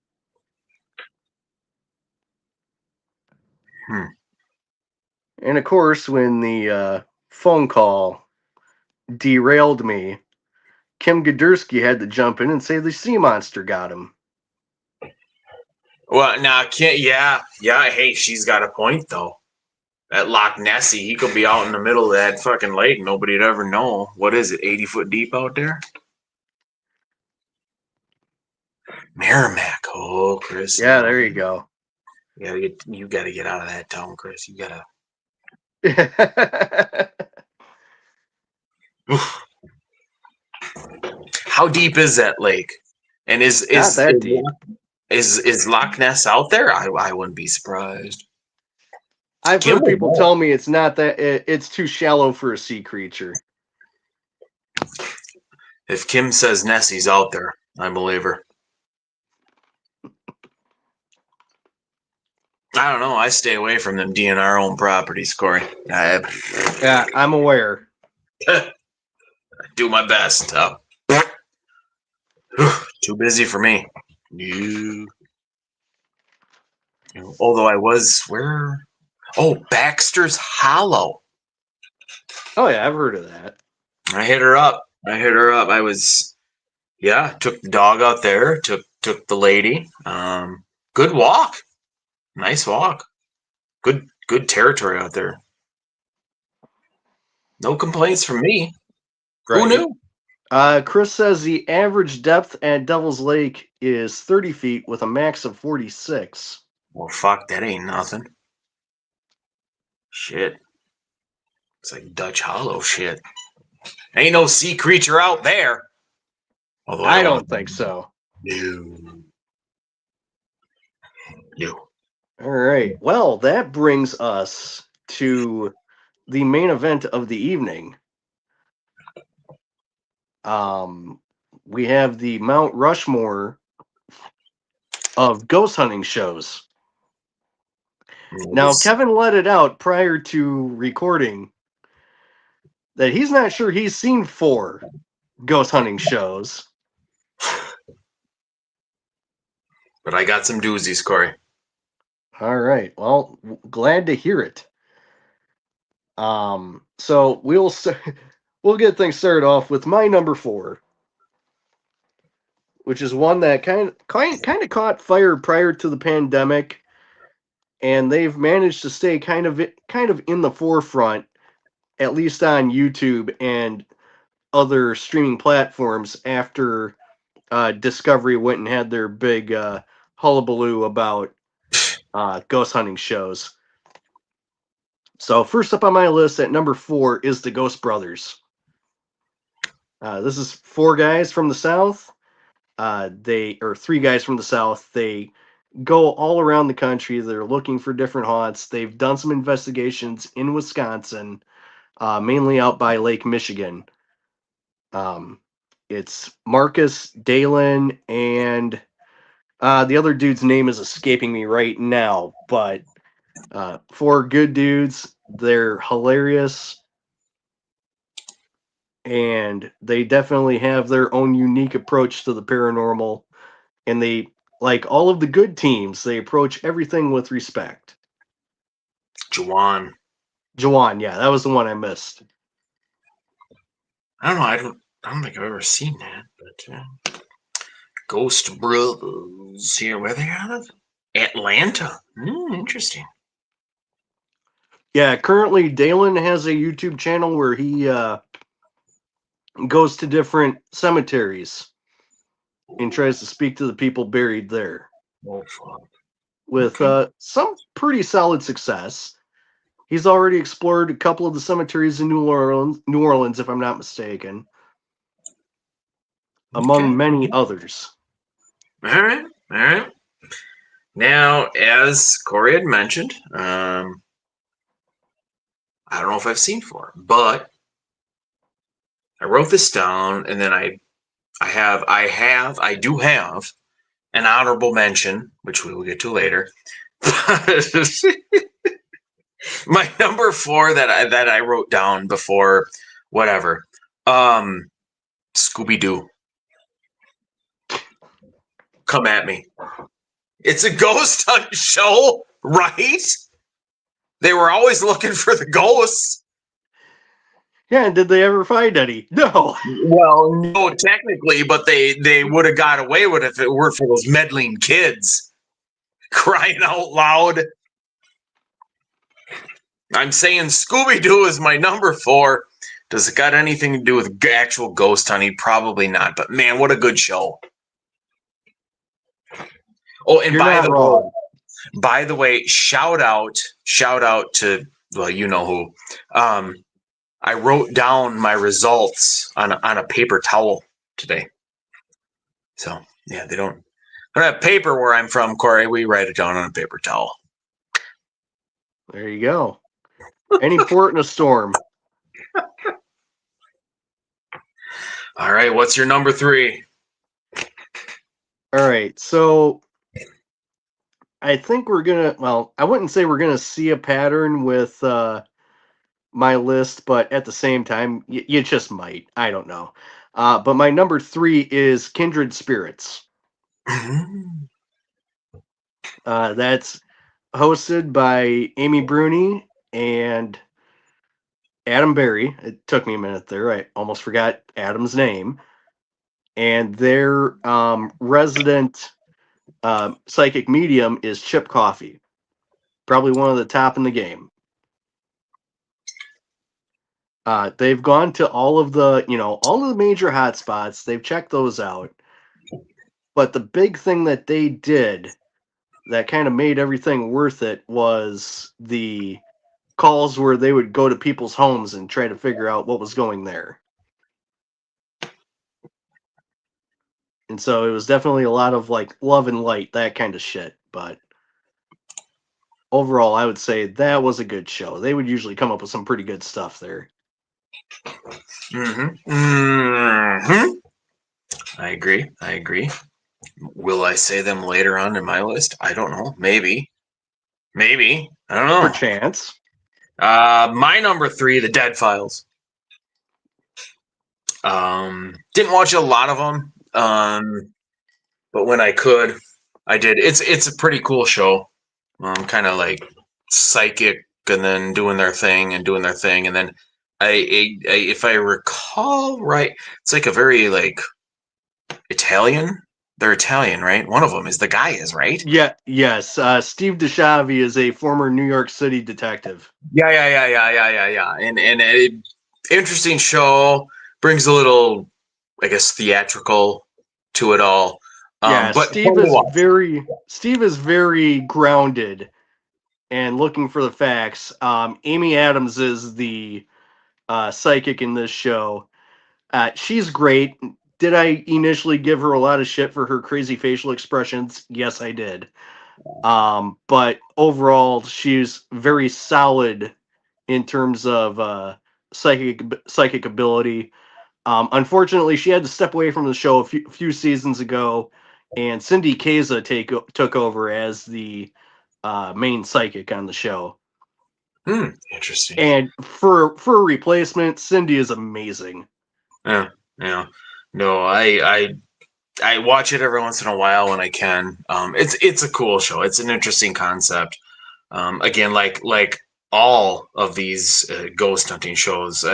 And of course, when the phone call derailed me, Kim Gadursky had to jump in and say the sea monster got him. Well, now, yeah. Hey, she's got a point, though. At Loch Nessie, he could be out in the middle of that fucking lake. Nobody'd ever know. What is it, 80 foot deep out there? Merrimack. Oh, Chris. Yeah, there you go. You gotta get out of that town, Chris. You gotta. How deep is that lake? And is Not that deep. Is Loch Ness out there? I wouldn't be surprised. I've heard people tell me it's not that. It's too shallow for a sea creature. If Kim says Nessie's out there, I believe her. I don't know. I stay away from them DNR owned properties, Corey. Yeah, I'm aware. I do my best. Too busy for me. Although I was where? Oh, Baxter's Hollow. Oh yeah, I've heard of that. I hit her up. I was, took the dog out there. Took the lady. Good walk. Nice walk. Good territory out there. No complaints from me. Right. Who knew? Chris says the average depth at Devil's Lake is 30 feet with a max of 46. Well, fuck, that ain't nothing. Shit. It's like Dutch Hollow shit. Ain't no sea creature out there. Although I don't think so. No. All right. Well, that brings us to the main event of the evening. We have the Mount Rushmore of ghost hunting shows. Now, Kevin let it out prior to recording that he's not sure he's seen 4 ghost hunting shows. But I got some doozies, Corey. All right. Well, glad to hear it. So we'll get things started off with my number 4, which is one that kind of caught fire prior to the pandemic, and they've managed to stay kind of in the forefront, at least on YouTube and other streaming platforms after Discovery went and had their big hullabaloo about ghost hunting shows. So first up on my list at number 4 is the Ghost Brothers. This is 4 guys from the South. 3 guys from the South. They go all around the country. They're looking for different haunts. They've done some investigations in Wisconsin, mainly out by Lake Michigan. It's Marcus, Dalen, and the other dude's name is escaping me right now, but 4 good dudes. They're hilarious, and they definitely have their own unique approach to the paranormal, and they, like all of the good teams, they approach everything with respect. Jawan, yeah, that was the one I missed. I don't know. I don't think I've ever seen that, but Ghost Brothers here. Where they out of? Atlanta. Interesting. Yeah, currently Dalen has a YouTube channel where he goes to different cemeteries and tries to speak to the people buried there. Oh, fuck. With some pretty solid success. He's already explored a couple of the cemeteries in New Orleans, if I'm not mistaken, among many others. All right. Now, as Corey had mentioned, I I don't know if I've seen before, but I wrote this down, and then I do have an honorable mention, which we will get to later. My number 4 that I wrote down before whatever. Scooby-Doo. Come at me. It's a ghost hunt show, right? They were always looking for the ghosts. Yeah, and did they ever find any? No. Well, no, technically, but they would have got away with it if it weren't for those meddling kids crying out loud. I'm saying Scooby-Doo is my number 4. Does it got anything to do with actual ghost hunting? Probably not. But man, what a good show. Oh, and You're not wrong. By the way, shout out to, well, you know who. I wrote down my results on a paper towel today. So yeah, they don't have paper where I'm from, Corey. We write it down on a paper towel. There you go. Any port in a storm. All right, what's your number 3? All right, so I think we're gonna. Well, I wouldn't say we're gonna see a pattern with my list, but at the same time, you just might. I don't know. But my number 3 is Kindred Spirits. That's hosted by Amy Bruni and Adam Berry. It took me a minute there. I almost forgot Adam's name. And their resident psychic medium is Chip Coffey. Probably one of the top in the game. They've gone to all of the major hotspots. They've checked those out. But the big thing that they did that kind of made everything worth it was the calls where they would go to people's homes and try to figure out what was going there. And so it was definitely a lot of like love and light, that kind of shit. But overall, I would say that was a good show. They would usually come up with some pretty good stuff there. Mm-hmm. Mm-hmm. I agree. Will I say them later on in my list? I don't know. Maybe. I don't know. Perchance. My number 3, The Dead Files. Didn't watch a lot of them, but when I could, I did. It's a pretty cool show. Kind of like psychic, and then doing their thing, and then if I recall right, it's like a very like Italian. They're Italian, right? One of them is the guy is, right? Yeah, yes. Steve DeShavi is a former New York City detective. Yeah. And interesting show, brings a little, I guess, theatrical to it all. Yeah, but Steve is very grounded and looking for the facts. Amy Adams is the psychic in this show. She's great. Did I initially give her a lot of shit for her crazy facial expressions? Yes, I did. But overall, she's very solid in terms of psychic ability. Unfortunately, she had to step away from the show a few seasons ago, and Cindy Kaza took over as the main psychic on the show. Interesting. And for a replacement, Cindy is amazing. Yeah. No, I watch it every once in a while when I can. It's a cool show. It's an interesting concept. Again, like all of these ghost hunting shows,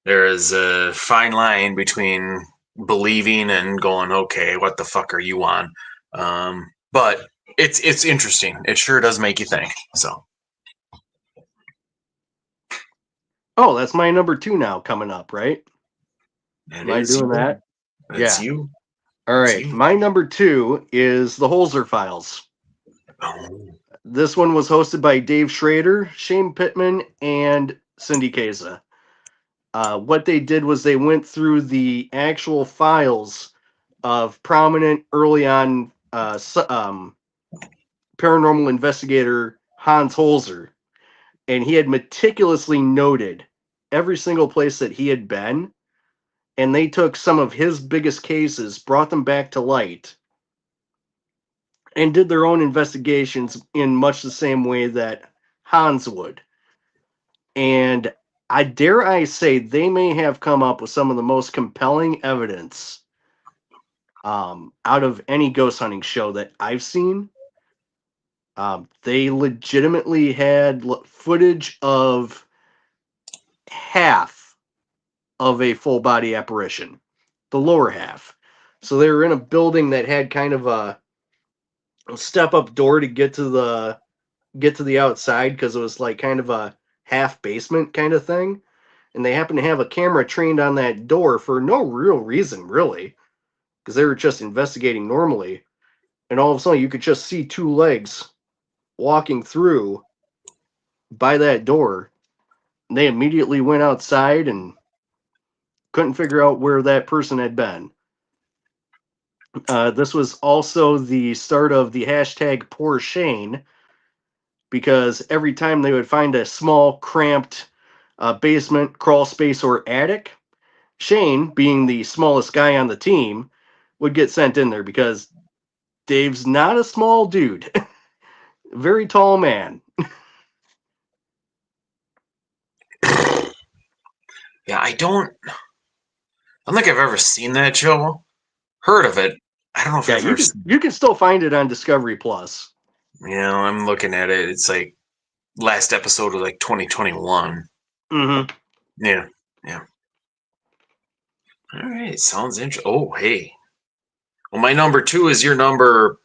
there is a fine line between believing and going, okay, what the fuck are you on? But it's interesting. It sure does make you think. So. Oh, that's my number 2 now coming up, right? Am I doing that? That's you. All right. My number 2 is The Holzer Files. Oh. This one was hosted by Dave Schrader, Shane Pittman, and Cindy Kaza. What they did was they went through the actual files of prominent early on paranormal investigator Hans Holzer. and he had meticulously noted every single place that he had been, and they took some of his biggest cases, brought them back to light, and did their own investigations in much the same way that Hans would. And I dare I say they may have come up with some of the most compelling evidence out of any ghost hunting show that I've seen. They legitimately had footage of half of a full body apparition, the lower half. So they were in a building that had kind of a step up door to get to the outside, because it was like kind of a half basement kind of thing. And they happened to have a camera trained on that door for no real reason, really, because they were just investigating normally. And all of a sudden, you could just see two legs walking through by that door. And they immediately went outside and couldn't figure out where that person had been. This was also the start of the hashtag Poor Shane, because every time they would find a small, cramped basement, crawl space, or attic, Shane, being the smallest guy on the team, would get sent in there, because Dave's not a small dude. Very tall man. Yeah, I don't think I've ever seen that show. Heard of it. I don't know if Yeah, I've ever seen you can still find it on Discovery Plus. it. You know, I'm looking at it. It's like last episode of like 2021. Mm-hmm. Yeah. Yeah. All right. Sounds interesting. Oh, hey. Well, my number 2 is your number,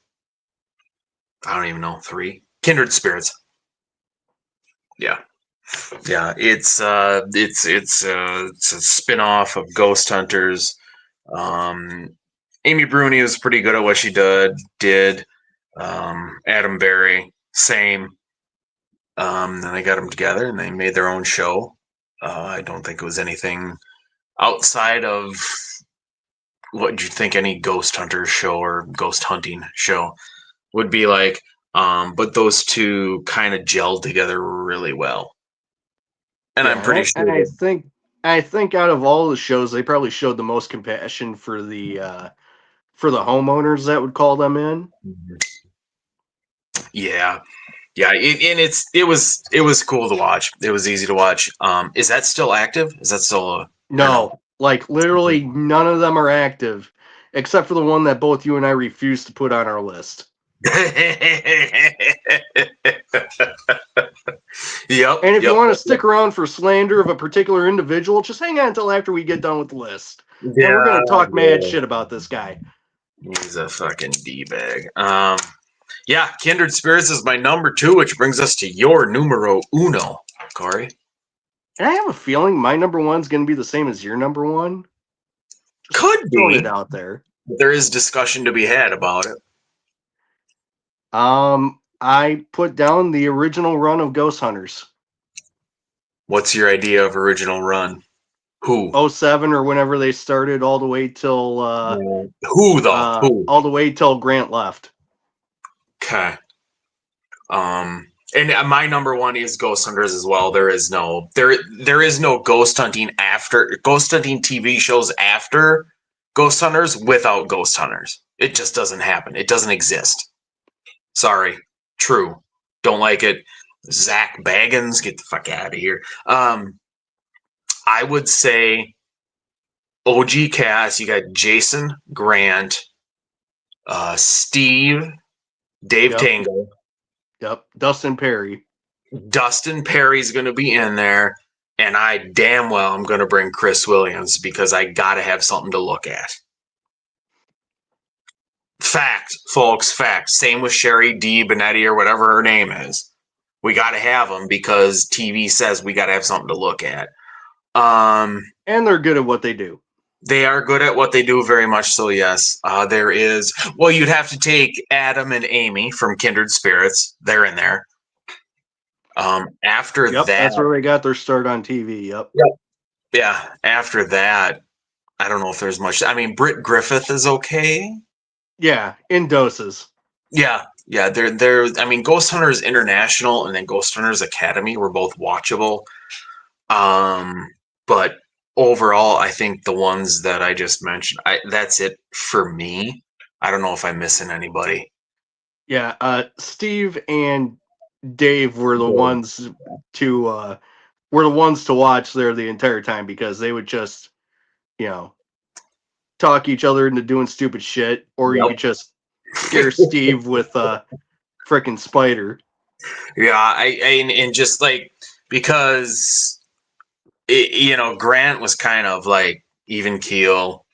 I don't even know, 3. Kindred Spirits. Yeah. Yeah, it's a spin-off of Ghost Hunters. Amy Bruni was pretty good at what she did. Adam Berry, same. Then they got them together and they made their own show. I don't think it was anything outside of what you think any ghost hunter show or ghost hunting show would be like. But those two kind of gelled together really well. And I'm Yeah, pretty and sure I think out of all the shows, they probably showed the most compassion for the homeowners that would call them in. yeah. Yeah, and it was cool to watch. It was easy to watch. Is that still active? Is that still or no? No, like literally none of them are active, except for the one that both you and I refuse to put on our list. Yep. And if you want to stick around for slander of a particular individual, just hang on until after we get done with the list. And we're Yeah, going to talk mad shit about this guy. he's a fucking d-bag. Yeah, Kindred Spirits is my number 2, which brings us to your numero uno, Corey. And I have a feeling my number one's going to be the same as your number one. Could Throwing be. it out there. There is discussion to be had about it. I put down the original run of Ghost Hunters. What's your idea of original run? Who? 07 or whenever they started, all the way till Who though? Who? all the way till Grant left. Okay. And my number 1 is Ghost Hunters as well. There is no ghost hunting TV shows after Ghost Hunters without Ghost Hunters. It just doesn't happen. It doesn't exist. Sorry. True. Don't like it. Zach Baggins, get the fuck out of here. I would say OG cast. You got Jason, Grant, Steve, Dave Tango. Yep. Dustin Perry. Dustin Perry's going to be in there, and I damn well am going to bring Chris Williams because I got to have something to look at. Fact, folks, fact. Same with Sherry D. Benetti or whatever her name is. We got to have them because TV says we got to have something to look at. And they're good at what they do. They are good at what they do, very much so, yes. There is, well, you'd have to take Adam and Amy from Kindred Spirits. They're in there. After that, that's where they got their start on TV. Yep. Yeah. After that, I don't know if there's much. I mean, Britt Griffith is okay. Yeah, in doses. Yeah, Yeah, they're. I mean, Ghost Hunters International and then Ghost Hunters Academy were both watchable. But overall, I think the ones that I just mentioned, that's it for me. I don't know if I'm missing anybody. Yeah, Steve and Dave were the ones to watch there the entire time because they would just, you know, talk each other into doing stupid shit, or you Yep. could just scare Steve with a frickin' spider. Yeah, and just like because Grant was kind of like even keel,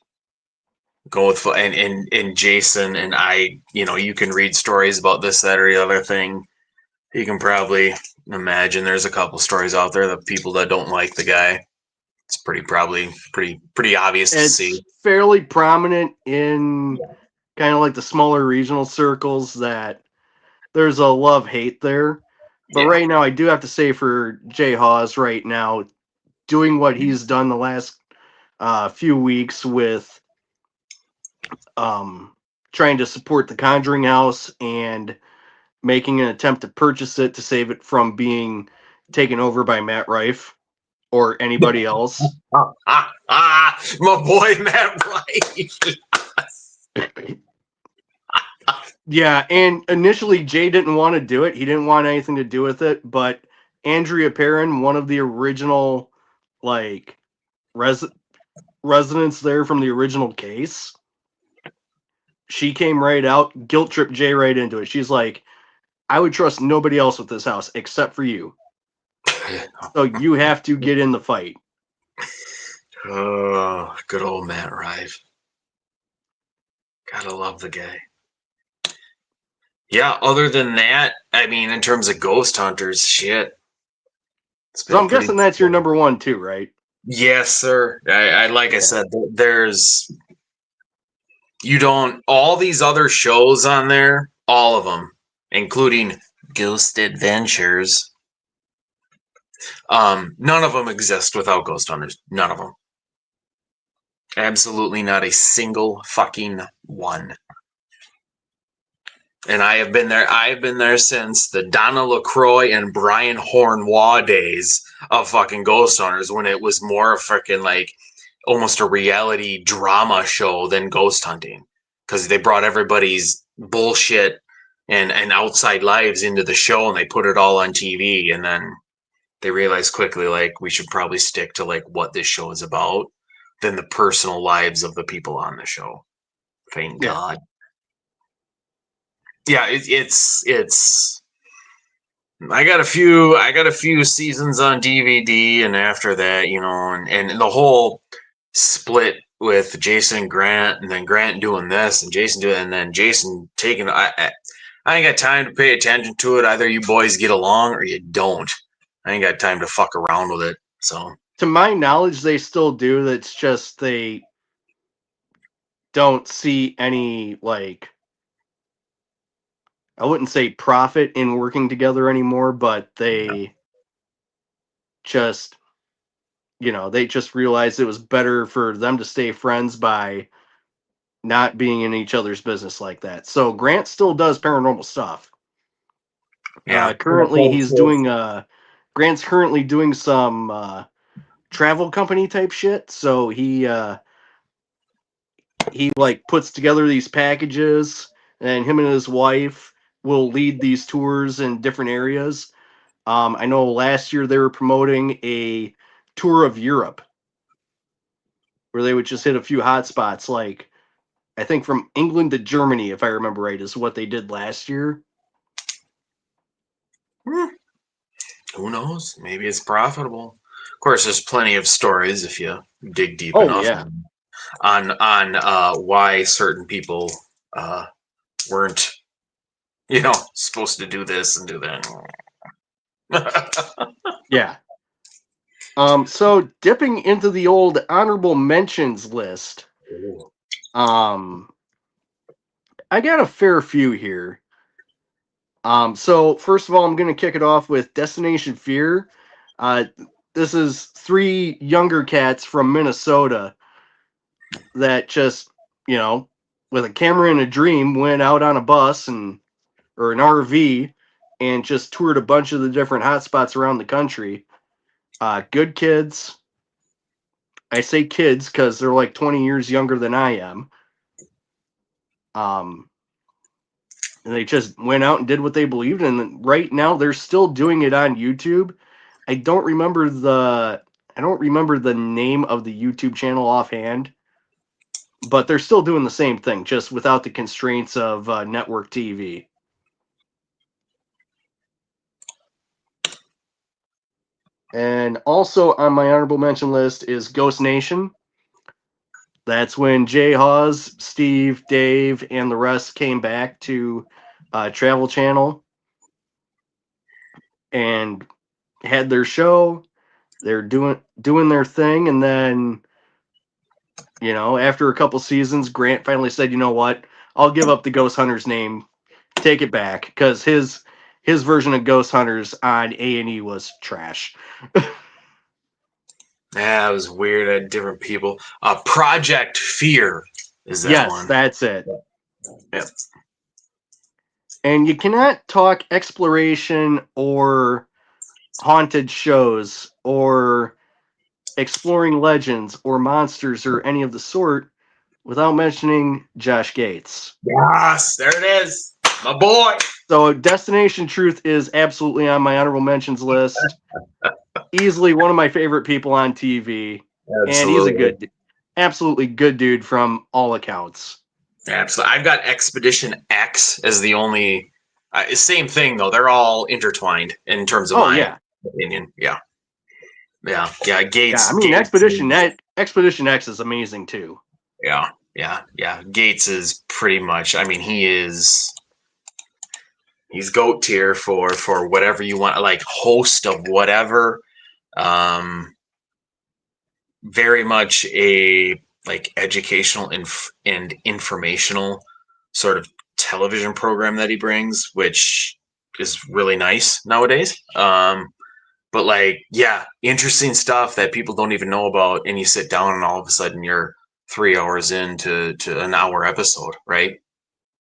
go with and Jason and I, you can read stories about this, that, or the other thing. You can probably imagine there's a couple stories out there that people that don't like the guy. It's pretty obvious to see. It's fairly prominent in kind of like the smaller regional circles that there's a love-hate there. But Yeah. right now, I do have to say for Jay Hawes right now, doing what he's done the last few weeks with trying to support the Conjuring House and making an attempt to purchase it to save it from being taken over by Matt Rife or anybody else. My boy Matt Rife. Yeah, and initially Jay didn't want to do it. He didn't want anything to do with it, but Andrea Perrin, one of the original like residents there from the original case, she came right out, guilt tripped Jay right into it. She's like, I would trust nobody else with this house except for you. So you have to get in the fight. Oh, good old Matt Rife. Gotta love the guy. Yeah, other than that, I mean, in terms of Ghost Hunters, shit. So I'm guessing that's your number one too, right? Yes, sir. I like I said, there's all these other shows on there, all of them, including Ghost Adventures. None of them exist without Ghost Hunters. None of them. Absolutely not a single fucking one. And I have been there. I have been there since the Donna LaCroix and Brian Hornwaugh days of fucking Ghost Hunters, when it was more freaking like almost a reality drama show than ghost hunting, because they brought everybody's bullshit and outside lives into the show and they put it all on TV, and then they realized quickly like we should probably stick to like what this show is about than the personal lives of the people on the show. Thank God. Yeah, it's I got a few seasons on DVD, and after that, and the whole split with Jason Grant, and then Grant doing this and Jason doing, and then Jason taking. I ain't got time to pay attention to it. Either you boys get along or you don't. I ain't got time to fuck around with it. So, to my knowledge, they still do. That's just they don't see any like, I wouldn't say profit in working together anymore, but they just, they just realized it was better for them to stay friends by not being in each other's business like that. So Grant still does paranormal stuff. yeah. Currently he's doing Grant's currently doing some travel company type shit. So he like puts together these packages, and him and his wife will lead these tours in different areas. I know last year they were promoting a tour of Europe where they would just hit a few hot spots, like I think from England to Germany, if I remember right, is what they did last year. Who knows? Maybe it's profitable. Of course, there's plenty of stories if you dig deep Oh enough yeah, on why certain people weren't, supposed to do this and do that. yeah. So dipping into the old honorable mentions list, I got a fair few here. So first of all, I'm going to kick it off with Destination Fear. This is three younger cats from Minnesota that just, with a camera and a dream, went out on a bus and or an RV and just toured a bunch of the different hotspots around the country. Good kids. I say kids because they're like 20 years younger than I am. And they just went out and did what they believed in. And right now, they're still doing it on YouTube. I don't remember the name of the YouTube channel offhand, but they're still doing the same thing, just without the constraints of network TV. And also on my honorable mention list is Ghost Nation. That's when Jay Hawes, Steve, Dave, and the rest came back to Travel Channel and had their show. They're doing their thing, and then, you know, after a couple seasons, Grant finally said, "You know what? I'll give up the Ghost Hunters name, take it back," because his version of Ghost Hunters on A&E was trash. Yeah, it was weird. I had different people. Project Fear is that Yes, one. that's it. Yep. And you cannot talk exploration or haunted shows or exploring legends or monsters or any of the sort without mentioning Josh Gates. Yes, there it is. My boy. So Destination Truth is absolutely on my honorable mentions list. Easily one of my favorite people on TV. Absolutely. And he's a absolutely good dude from all accounts. Absolutely. I've got Expedition X as the only same thing though. They're all intertwined in terms of my opinion. Yeah. Gates. Yeah, I mean, Gates Expedition X is amazing too. Yeah. Gates is pretty much. I mean, he's GOAT tier for whatever you want, like host of whatever. Very much a like educational and informational sort of television program that he brings, which is really nice nowadays. But like, yeah, interesting stuff that people don't even know about, and you sit down and all of a sudden you're 3 hours into an hour episode, right?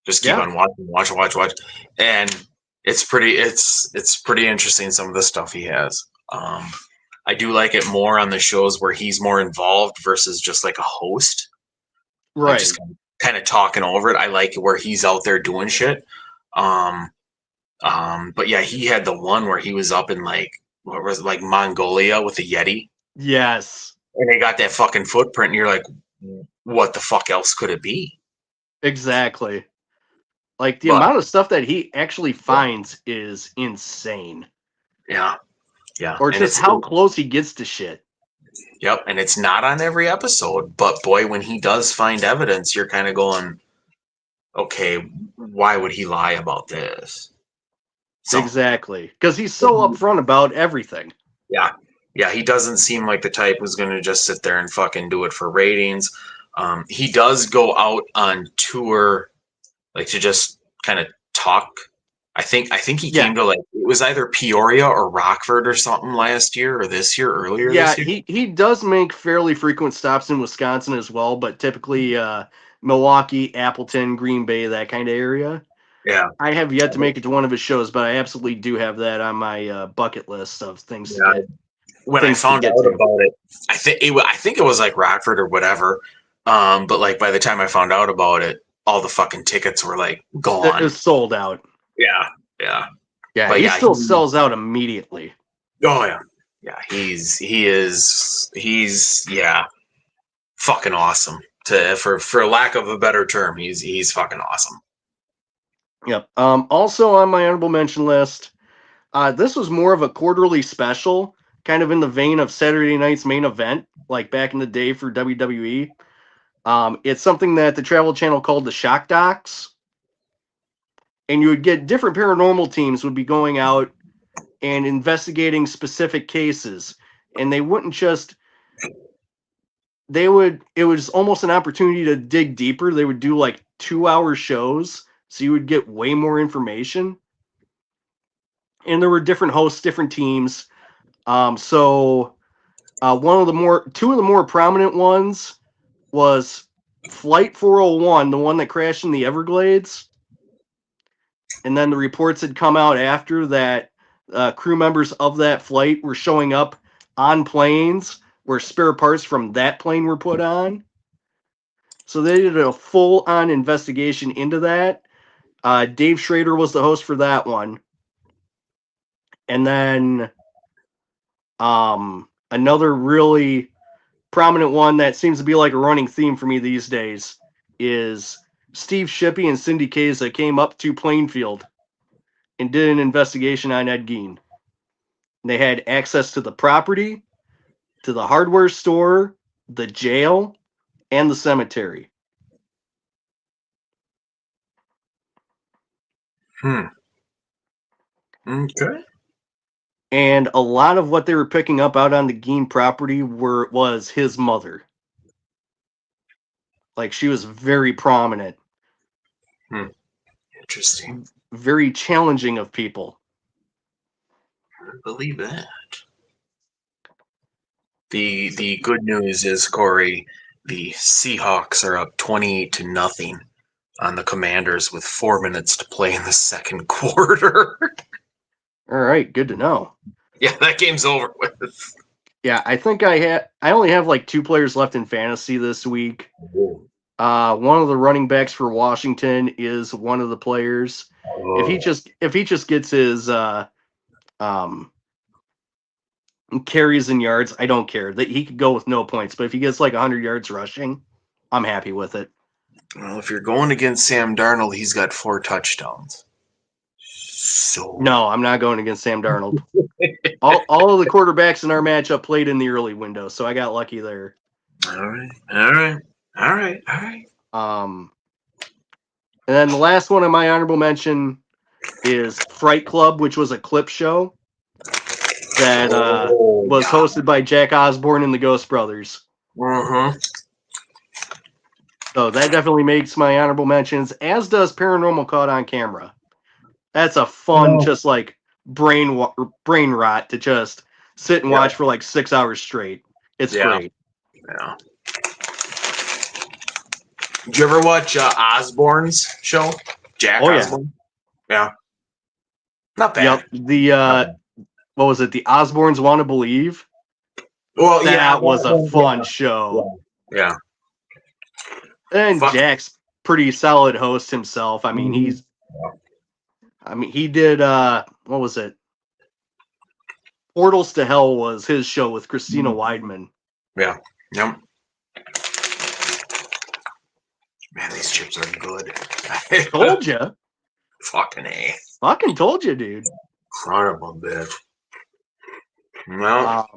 Just keep on watch, and it's pretty interesting, some of the stuff he has. I do like it more on the shows where he's more involved versus just like a host, right? Like just kind of talking over it. I like it where he's out there doing shit. But yeah, he had the one where he was up in like, what was it, like Mongolia with the Yeti. Yes. And they got that fucking footprint, and you're like, what the fuck else could it be? Exactly. Like the amount of stuff that he actually finds is insane. Yeah. Or just how close he gets to shit. Yep. And it's not on every episode, but boy, when he does find evidence, you're kind of going, okay, why would he lie about this? Exactly. Because he's so upfront about everything. Yeah. He doesn't seem like the type who's going to just sit there and fucking do it for ratings. He does go out on tour, like to just kind of talk. I think he came to, like, it was either Peoria or Rockford or something last year or this year, earlier this year. Yeah, he does make fairly frequent stops in Wisconsin as well, but typically Milwaukee, Appleton, Green Bay, that kind of area. Yeah. I have yet to make it to one of his shows, but I absolutely do have that on my bucket list of things to get. When I found out about it, I think it was like Rockford or whatever. But like by the time I found out about it, all the fucking tickets were like gone. It was sold out. Yeah. But he still sells out immediately. Oh yeah. He's fucking awesome. For lack of a better term, he's fucking awesome. Yep. Also on my honorable mention list, this was more of a quarterly special, kind of in the vein of Saturday Night's Main Event, like back in the day for WWE. It's something that the Travel Channel called the Shock Docs. And you would get different paranormal teams would be going out and investigating specific cases. And they wouldn't just... It was almost an opportunity to dig deeper. They would do like 2-hour shows, so you would get way more information. And there were different hosts, different teams. Two of the more prominent ones was Flight 401, the one that crashed in the Everglades. And then the reports had come out after that crew members of that flight were showing up on planes where spare parts from that plane were put on. So they did a full-on investigation into that. Dave Schrader was the host for that one. And then another really prominent one that seems to be like a running theme for me these days is Steve Shippey and Cindy Kaza came up to Plainfield and did an investigation on Ed Gein. They had access to the property, to the hardware store, the jail, and the cemetery. Okay. And a lot of what they were picking up out on the Gein property was his mother. Like, she was very prominent. Interesting. Very challenging of people. I believe that. The good news is, Corey, the Seahawks are up 28-0 on the Commanders with 4 minutes to play in the second quarter. All right, good to know. Yeah, that game's over with. Yeah, I think I only have like 2 players left in fantasy this week. Whoa. One of the running backs for Washington is one of the players. Oh. If he just gets his carries and yards, I don't care. That he could go with no points, but if he gets like 100 yards rushing, I'm happy with it. Well, if you're going against Sam Darnold, he's got 4 touchdowns. So no, I'm not going against Sam Darnold. all of the quarterbacks in our matchup played in the early window, so I got lucky there. All right. And then the last one on my honorable mention is Fright Club, which was a clip show that was hosted by Jack Osborne and the Ghost Brothers. So that definitely makes my honorable mentions, as does Paranormal Caught on Camera. That's a fun, just like brain rot to just sit and watch for like 6 hours straight. It's great. Yeah. Did you ever watch Osborne's show? Jack Osborne? Yeah. Not bad. Yep. The what was it? The Osbornes Want to Believe? Well, that was a fun show. Yeah. And Jack's pretty solid host himself. I mean, he did what was it? Portals to Hell was his show with Christina Weidman. Yeah. Yep. Man, these chips are good. Told you. Fucking A. Fucking told you, dude. Son of a bitch. Well,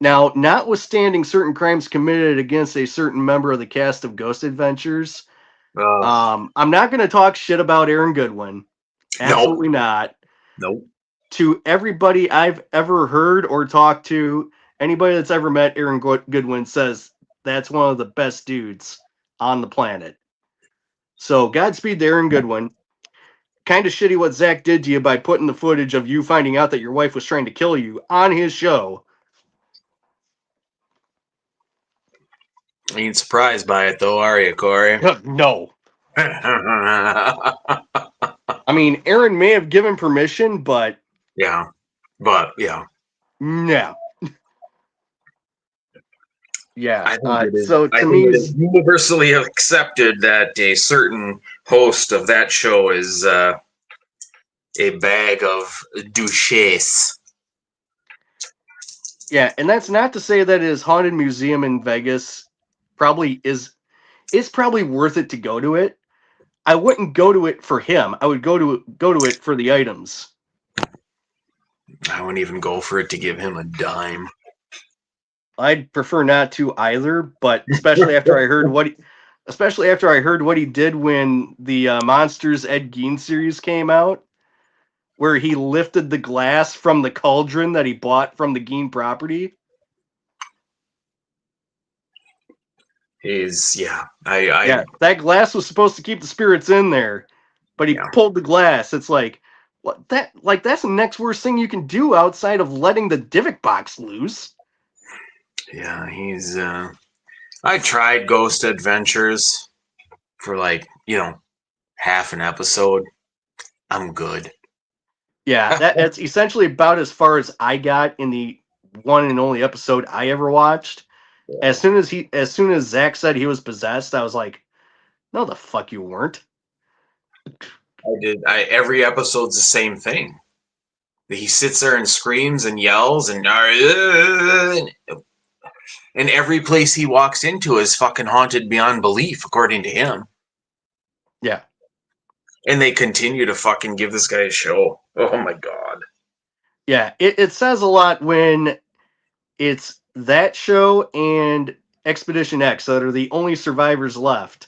now, notwithstanding certain crimes committed against a certain member of the cast of Ghost Adventures, I'm not going to talk shit about Aaron Goodwin. Absolutely not. Nope. To everybody I've ever heard or talked to, anybody that's ever met Aaron Goodwin says that's one of the best dudes on the planet. So Godspeed to Aaron Goodwin. Kind of shitty what Zach did to you by putting the footage of you finding out that your wife was trying to kill you on his show. You ain't surprised by it, though, are you, Corey? No. I mean, Aaron may have given permission, but... Yeah. No. Yeah. So to me, it is universally accepted that a certain host of that show is a bag of douches. Yeah, and that's not to say that his haunted museum in Vegas probably is probably worth it to go to it. I wouldn't go to it for him. I would go to it for the items. I wouldn't even go for it to give him a dime. I'd prefer not to either, but especially after I heard what he did when the Monsters Ed Gein series came out, where he lifted the glass from the cauldron that he bought from the Gein property. That glass was supposed to keep the spirits in there, but he pulled the glass. It's like, what that? Like, that's the next worst thing you can do outside of letting the Divic box loose. Yeah, he's. I tried Ghost Adventures. for like, half an episode, I'm good. Yeah, that's essentially about as far as I got in the one and only episode I ever watched. As soon as Zach said he was possessed, I was like, no, the fuck you weren't. Every episode's the same thing. He sits there and screams and yells and every place he walks into is fucking haunted beyond belief, according to him. Yeah. And they continue to fucking give this guy a show. Oh my god. Yeah, it says a lot when it's that show and Expedition X that are the only survivors left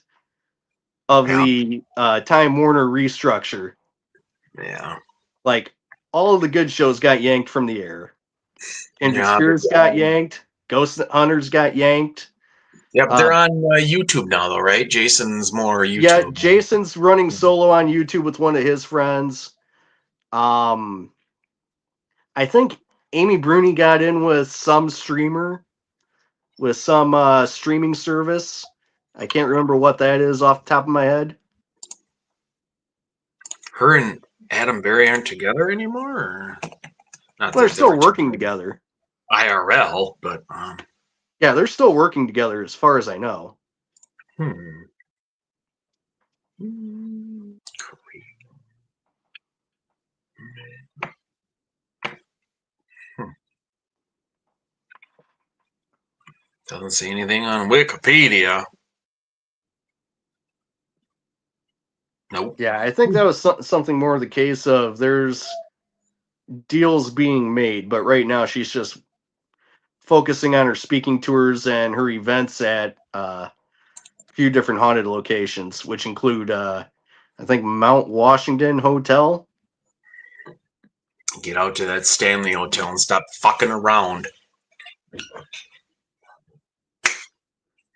of Yeah. the Time Warner restructure. Yeah. Like, all of the good shows got yanked from the air. Kindred Spirits got yanked. Ghost Hunters got yanked. Yep, they're on YouTube now, though, right? Jason's more YouTube. Yeah, Jason's running solo on YouTube with one of his friends. I think Amy Bruni got in with some streamer, with some streaming service. I can't remember what that is off the top of my head. Her and Adam Berry aren't together anymore? Or not? They're still working together. IRL, but yeah, they're still working together as far as I know. Doesn't say anything on Wikipedia. Nope. Yeah, I think that was something more the case of there's deals being made, but right now she's just focusing on her speaking tours and her events at a few different haunted locations, which include, I think, Mount Washington Hotel. Get out to that Stanley Hotel and stop fucking around.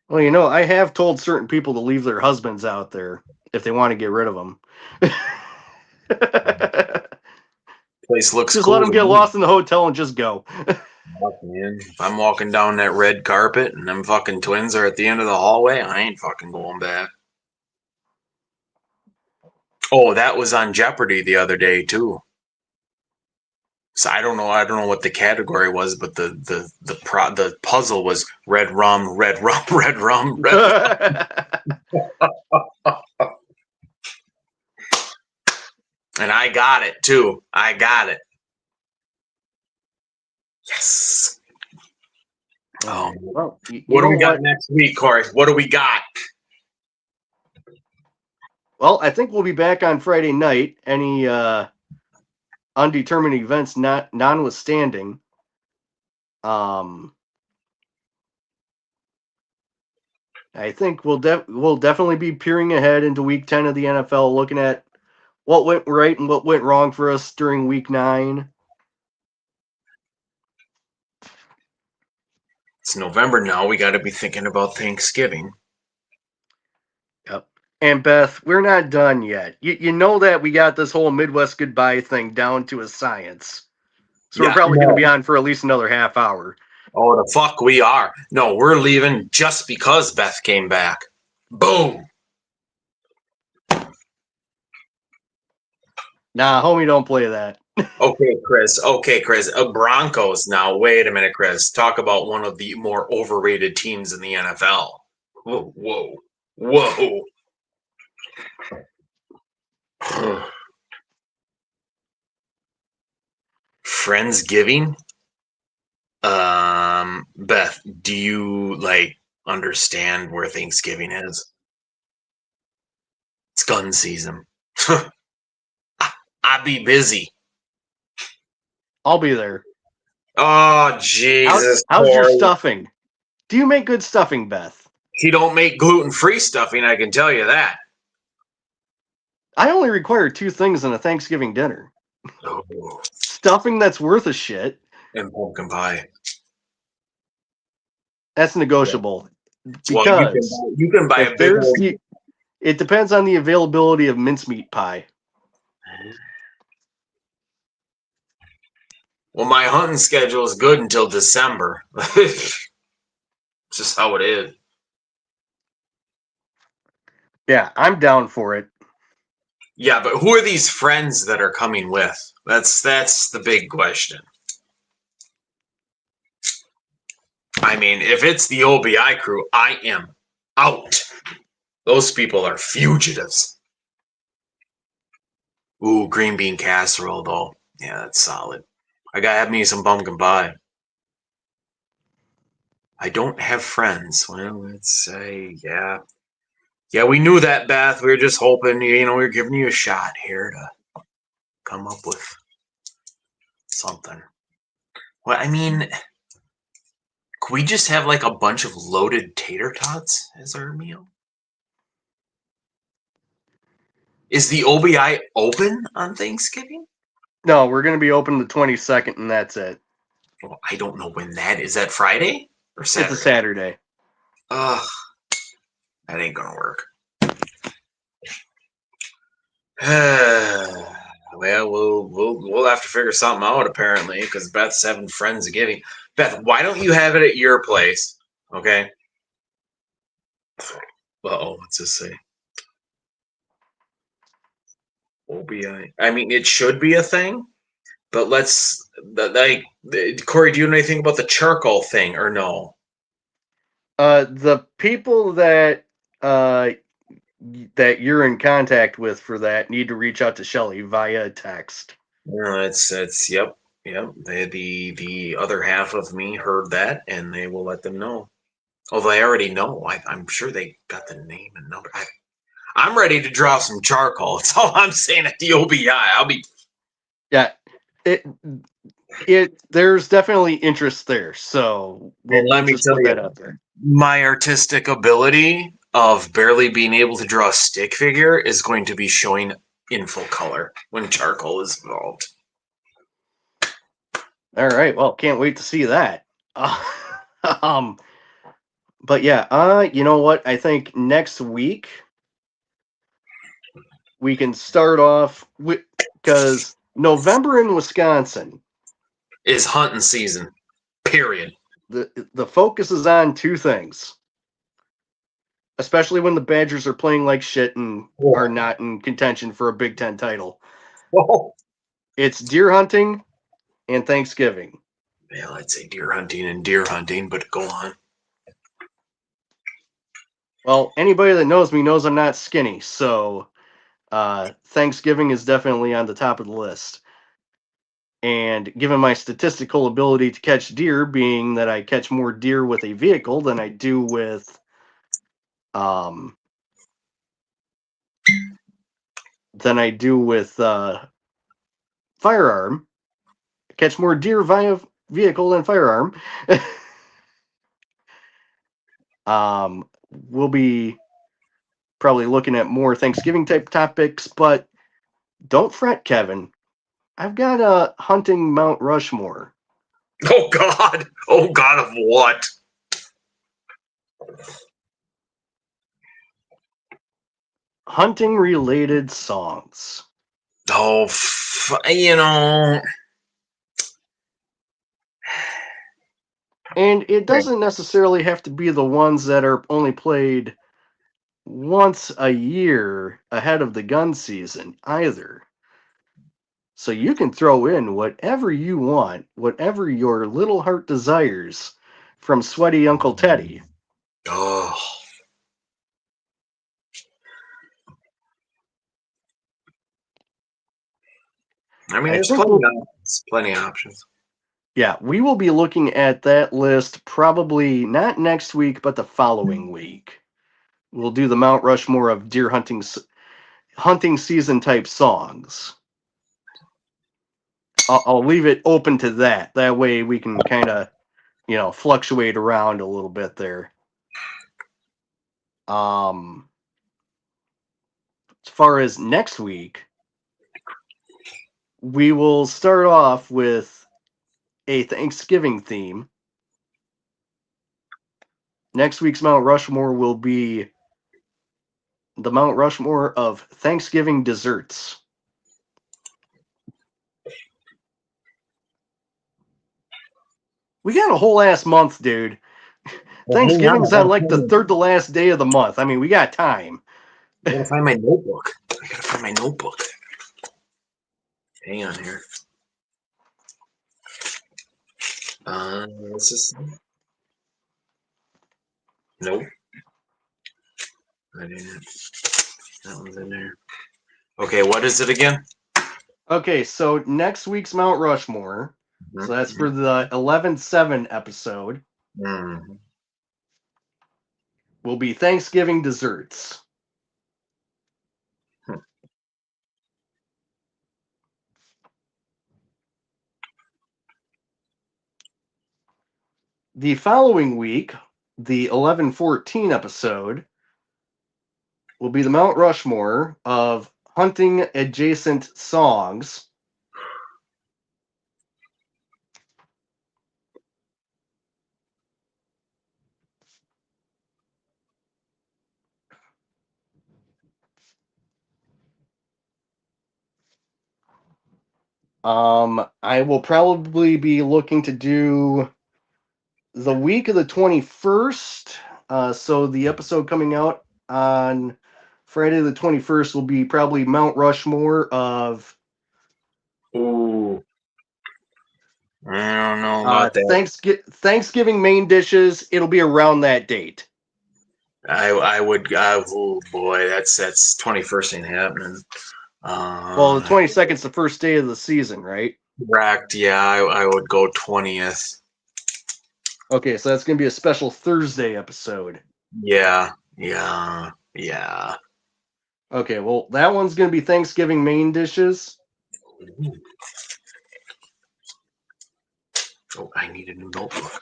Well, I have told certain people to leave their husbands out there if they want to get rid of them. Place looks just cool. Let them get lost in the hotel and just go. Fuck, man. If I'm walking down that red carpet and them fucking twins are at the end of the hallway, I ain't fucking going back. Oh, that was on Jeopardy the other day too. So I don't know what the category was, but the puzzle was red rum, red rum, red rum, red rum. And I got it too. I got it. Yes. Well, what do we got next week, Corey? What do we got? Well, I think we'll be back on Friday night. Any undetermined events notwithstanding. I think we'll definitely be peering ahead into Week 10 of the NFL, looking at what went right and what went wrong for us during Week 9. It's November now. We got to be thinking about Thanksgiving. Yep. And Beth, we're not done yet. You know that we got this whole Midwest goodbye thing down to a science. So we're probably going to be on for at least another half hour. Oh, the fuck we are. No, we're leaving just because Beth came back. Boom. Nah, homie, don't play that. Okay, Chris. Broncos now. Wait a minute, Chris. Talk about one of the more overrated teams in the NFL. Whoa. Friendsgiving? Beth, do you understand where Thanksgiving is? It's gun season. I'll be busy. I'll be there. Oh, Jesus. How's your stuffing? Do you make good stuffing, Beth? She don't make gluten-free stuffing, I can tell you that. I only require 2 things in a Thanksgiving dinner. Oh. Stuffing that's worth a shit. And pumpkin pie. That's negotiable. Yeah. Because well, you can buy a big it depends on the availability of mincemeat pie. Well, my hunting schedule is good until December. It's just how it is. Yeah, I'm down for it. Yeah, but who are these friends that are coming with? That's the big question. I mean, if it's the OBI crew, I am out. Those people are fugitives. Ooh, green bean casserole though. Yeah, that's solid. I gotta have me some pumpkin pie. I don't have friends. Well, let's say, yeah. Yeah, we knew that, Beth. We were just hoping, we were giving you a shot here to come up with something. Well, I mean, could we just have like a bunch of loaded tater tots as our meal? Is the OBI open on Thanksgiving? No, we're going to be open the 22nd, and that's it. Well, I don't know when that is. That Friday or Saturday? It's a Saturday. Ugh, that ain't gonna work. Well, we'll have to figure something out apparently because Beth's having friends giving. Beth, why don't you have it at your place? Okay. What's this say? OBI. I mean, it should be a thing, but Corey, do you know anything about the charcoal thing or no? The people that that you're in contact with for that need to reach out to Shelly via text. No, it's yep. The other half of me heard that, and they will let them know. Although I already know, I'm sure they got the name and number. I'm ready to draw some charcoal. That's all I'm saying at the OBI. I'll be. Yeah, there's definitely interest there. So Let me just tell put you, that out there. my artistic ability of barely being able to draw a stick figure is going to be showing in full color when charcoal is involved. All right. Well, can't wait to see that. Um, but yeah, you know what? I think next week we can start off with, because November in Wisconsin Is hunting season. Period. the focus is on two things, especially when the Badgers are playing like shit and are not in contention for a Big Ten title. Whoa. It's deer hunting and Thanksgiving. Well, I'd say deer hunting, but go on. Well, anybody that knows me knows I'm not skinny, so Thanksgiving is definitely on the top of the list. And given my statistical ability to catch deer, being that I catch more deer with a vehicle than I do with firearm, I catch more deer via vehicle than firearm. We'll be probably looking at more Thanksgiving type topics, but don't fret, Kevin. I've got a hunting Mount Rushmore. Oh God! Oh God! Of what? Hunting related songs. Oh, And it doesn't necessarily have to be the ones that are only played once a year ahead of the gun season either. So you can throw in whatever you want, whatever your little heart desires from Sweaty Uncle Teddy. Oh. I mean, there's plenty of options. Yeah, we will be looking at that list probably not next week, but the following week. We'll do the Mount Rushmore of deer hunting season type songs. I'll leave it open to that. That way we can kind of, fluctuate around a little bit there. As far as next week, we will start off with a Thanksgiving theme. Next week's Mount Rushmore will be the Mount Rushmore of Thanksgiving desserts. We got a whole ass month, dude. Thanksgiving's on like the third to last day of the month. I mean, we got time. I gotta find my notebook. Hang on here. What's this? Nope. I didn't. That one's in there. Okay, what is it again? Okay, so next week's Mount Rushmore. So that's for the 11/7 episode. Mm-hmm. Will be Thanksgiving desserts. The following week, the 11/14 episode, will be the Mount Rushmore of hunting adjacent songs. I will probably be looking to do the week of the 21st. So the episode coming out on Friday the 21st will be probably Mount Rushmore of Ooh. I don't know about that. Thanksgiving main dishes. It'll be around that date. I would. Oh boy, that's 21st ain't happening. Well, the 22nd is the first day of the season, right? Correct. Yeah, I would go 20th. Okay, so that's going to be a special Thursday episode. Yeah. Okay, well, that one's going to be Thanksgiving main dishes. Oh, I need a new notebook.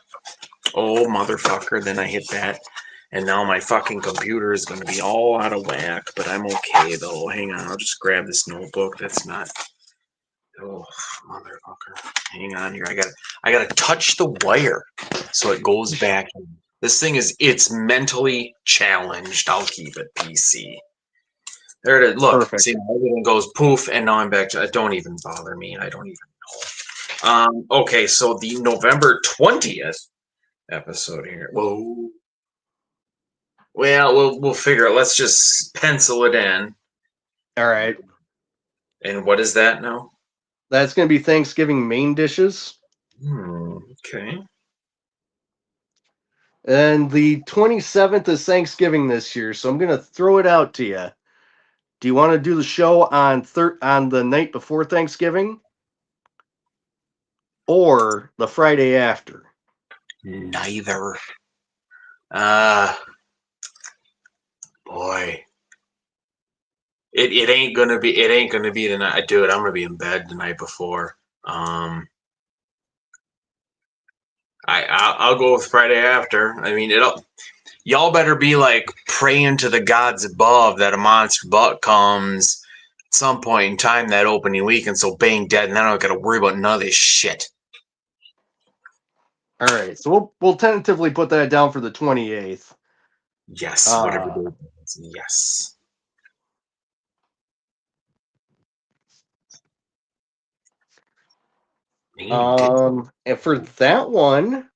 Oh, motherfucker. Then I hit that. And now my fucking computer is going to be all out of whack. But I'm okay, though. Hang on. I'll just grab this notebook. That's not... Oh, motherfucker. Hang on here. I gotta touch the wire so it goes back in. This thing it's mentally challenged. I'll keep it PC. There it is. Look, Perfect. see, everything goes poof, and now I'm back to. Don't even bother me. I don't even know. Okay, so the November 20th episode here. Whoa. Well, we'll figure it. Let's just pencil it in. All right. And what is that now? That's going to be Thanksgiving main dishes. Okay. And the 27th is Thanksgiving this year, so I'm going to throw it out to you. Do you want to do the show on the night before Thanksgiving or the Friday after? Neither. Boy. It ain't gonna be the night. Dude, I'm gonna be in bed the night before. I'll go with Friday after. I mean, y'all better be like praying to the gods above that a monster buck comes at some point in time that opening weekend, so Bang dead, and then I don't gotta worry about none of this shit. All right, so we'll tentatively put that down for the 28th. Yes, whatever day it is. Yes. And for that one,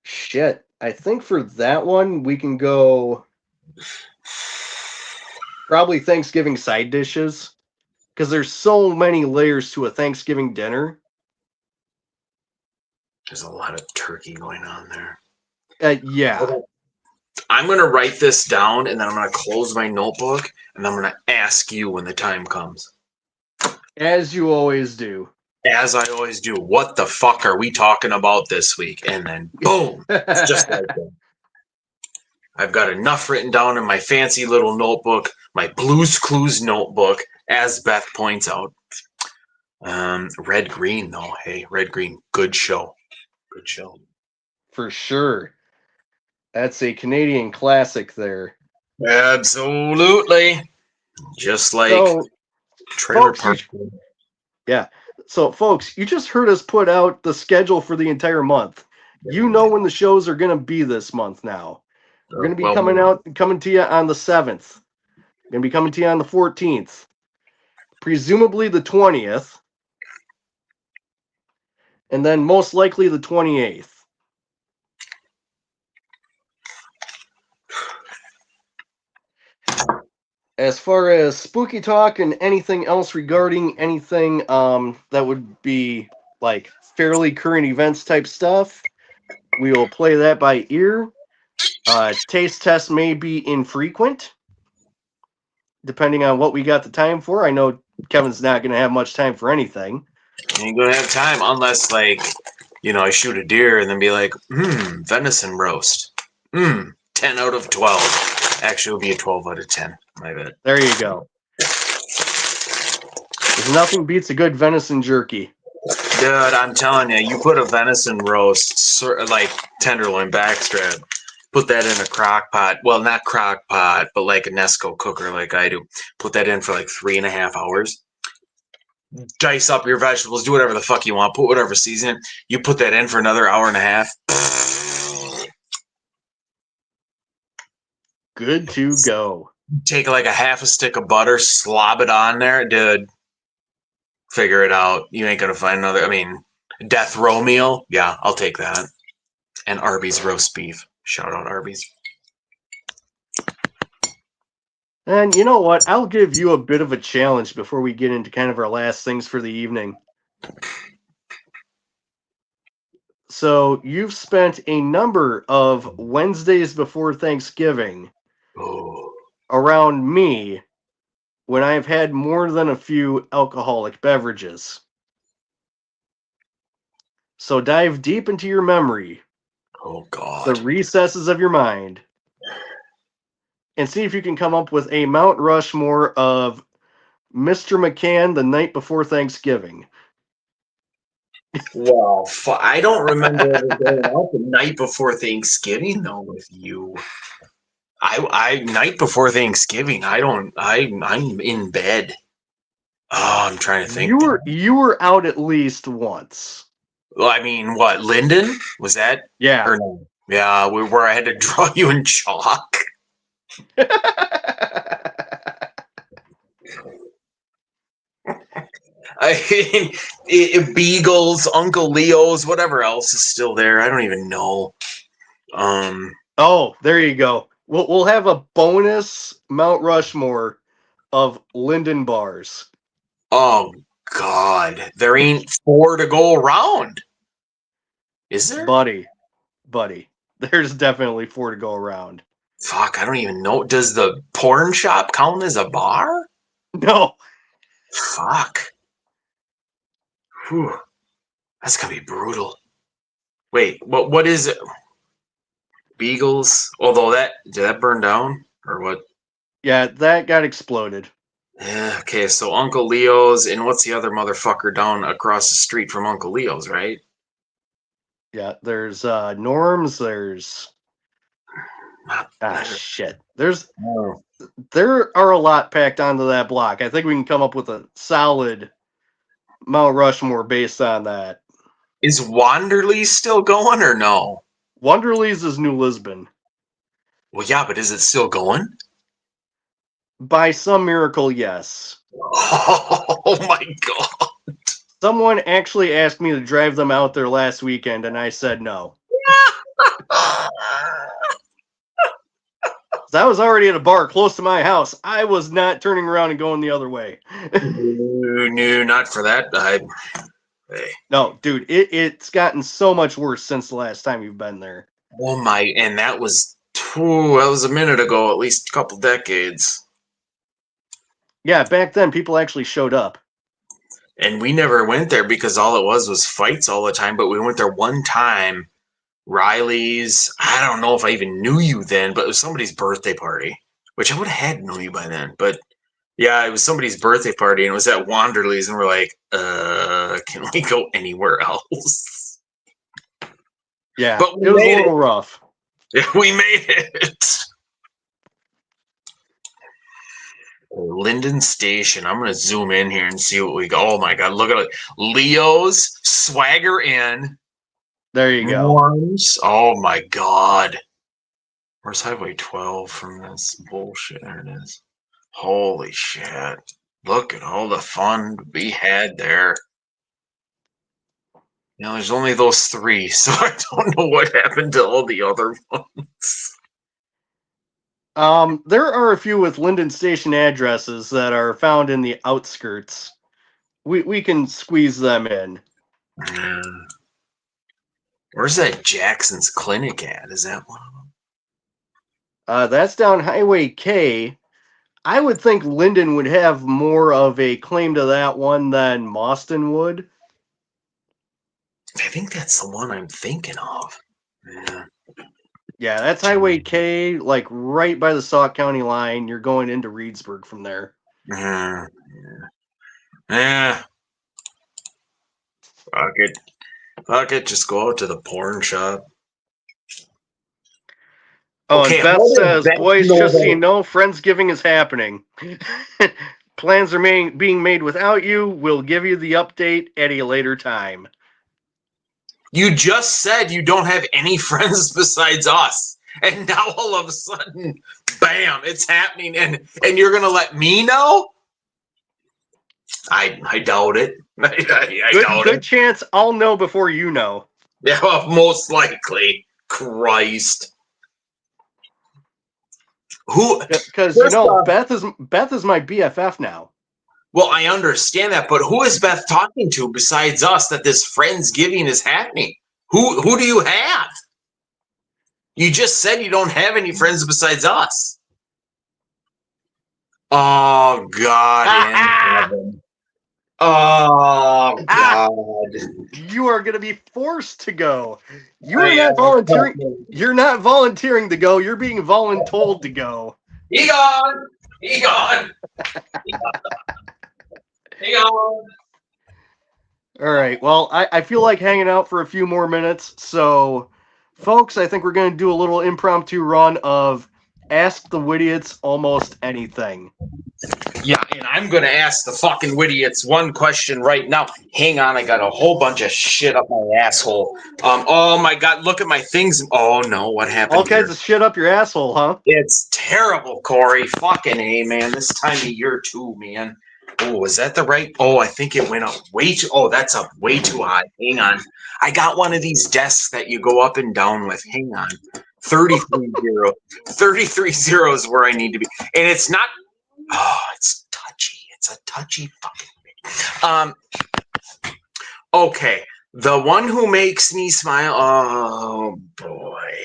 shit, I think for that one we can go probably Thanksgiving side dishes because there's so many layers to a Thanksgiving dinner. There's a lot of turkey going on there. Yeah. Okay. I'm going to write this down, and then I'm going to close my notebook, and I'm going to ask you when the time comes. As you always do. As I always do. What the fuck are we talking about this week? And then, boom. It's just like that. I've got enough written down in my fancy little notebook, my Blue's Clues notebook, as Beth points out. Red Green, though. Hey, Red Green. Good show. Good show. For sure. That's a Canadian classic there. Absolutely. Just like Trailer Park. Yeah. So, folks, you just heard us put out the schedule for the entire month. You know when the shows are going to be this month now. We're going to be coming to you on the 7th. We're going to be coming to you on the 14th. Presumably the 20th. And then most likely the 28th. as far as spooky talk and anything else regarding anything that would be like fairly current events type stuff, we will play that by ear. Taste tests may be infrequent, depending on what we got the time for. I know Kevin's not going to have much time for anything. You ain't gonna have time unless, like, I shoot a deer and then be like, venison roast. 10 out of 12. Actually, it'll be a 12 out of 10. My bad. There you go. There's nothing beats a good venison jerky. Dude, I'm telling you, you put a venison roast, like tenderloin backstrap, put that in a crock pot. Well, not crock pot, but like a Nesco cooker like I do. Put that in for like 3.5 hours. Dice up your vegetables, do whatever the fuck you want, put whatever season. You put that in for another hour and a half. Good to go. Take like a half a stick of butter, slob it on there, dude. Figure it out. You ain't gonna find another. I mean, death row meal. Yeah, I'll take that. And Arby's roast beef. Shout out Arby's. And you know what? I'll give you a bit of a challenge before we get into kind of our last things for the evening. So you've spent a number of Wednesdays before Thanksgiving around me when I've had more than a few alcoholic beverages. So dive deep into your memory. Oh, God. The recesses of your mind. And see if you can come up with a Mount Rushmore of Mr. McCann the night before Thanksgiving. Well, I don't remember going out the night before Thanksgiving though with you. I night before Thanksgiving, I'm in bed. Oh, I'm trying to think. You were out at least once. Well, I mean, what, Linden? Was that? Yeah. Or no? Yeah, where I had to draw you in chalk. I mean, Beagles, Uncle Leo's, whatever else is still there. I don't even know. Oh, there you go. We'll have a bonus Mount Rushmore of Linden bars. Oh, God. There ain't 4 to go around. Is there? Buddy. There's definitely 4 to go around. Fuck, I don't even know. Does the porn shop count as a bar? No. Fuck. Whew. That's gonna be brutal. Wait, what is it? Beagles? Although did that burn down? Or what? Yeah, that got exploded. Yeah, okay, so Uncle Leo's, and what's the other motherfucker down across the street from Uncle Leo's, right? Yeah, there's Norm's, there's shit. There are a lot packed onto that block. I think we can come up with a solid Mount Rushmore based on that. Is Wanderley still going or no? Wonderly's is New Lisbon. Well, yeah, but is it still going? By some miracle, yes. Oh my God. Someone actually asked me to drive them out there last weekend, and I said no. I was already at a bar close to my house. I was not turning around and going the other way. No, not for that. Hey. No, dude, it's gotten so much worse since the last time you've been there. Oh my, and that was a minute ago, at least a couple decades. Yeah, back then people actually showed up. And we never went there because all it was fights all the time, but we went there one time. Riley's, I don't know if I even knew you then, but it was somebody's birthday party, which I would have had to know you by then. But yeah, it was somebody's birthday party, and it was at Wanderley's, and we're like, can we go anywhere else? Yeah, but it was a little rough. Yeah, we made it. Linden Station. I'm going to zoom in here and see what we got. Oh my God, look at it. Leo's, Swagger Inn. There you go. Norms. Oh my God. Where's Highway 12 from this bullshit? There it is. Holy shit. Look at all the fun we had there. There's only those 3, so I don't know what happened to all the other ones. There are a few with Linden Station addresses that are found in the outskirts. We can squeeze them in. Where's that Jackson's Clinic at? Is that one of them? That's down Highway K. I would think Linden would have more of a claim to that one than Mauston would. I think that's the one I'm thinking of. Yeah. Yeah, that's Highway K, like right by the Sauk County line. You're going into Reedsburg from there. Yeah. Fuck it. Just go out to the porn shop. Oh, Okay, and Beth how does says, Beth boys, know just so you that? know, Friendsgiving is happening. Plans are being made without you. We'll give you the update at a later time. You just said you don't have any friends besides us. And now all of a sudden, bam, it's happening. And you're going to let me know? I doubt it. I doubt Good it. chance I'll know before you know. Yeah, well, most likely. Christ. Who? Because First off, Beth is my BFF now. well, I understand that, but who is Beth talking to besides us that this Friendsgiving is happening? Who do you have? You just said you don't have any friends besides us. Oh God in heaven. Oh God. You are going to be forced to go. You are not volunteering. You're not volunteering to go. You're being voluntold to go. He gone. He gone. He gone. All right. Well, I feel like hanging out for a few more minutes. So, folks, I think we're going to do a little impromptu run of Ask the Widiots Almost Anything. Yeah, and I'm going to ask the fucking Widiots one question right now. Hang on, I got a whole bunch of shit up my asshole. Oh my God, look at my things. Oh no, what happened All kinds here? of shit up your asshole, huh? It's terrible, Corey. Fucking A, man. This time of year too, man. Oh, is that the right? Oh, I think it went up way too. Oh, that's up way too high. Hang on. I got one of these desks that you go up and down with. Hang on. 33-0. 33-0 is where I need to be. And it's not. Oh, it's touchy. It's a touchy fucking thing. Okay. The one who makes me smile. Oh, boy.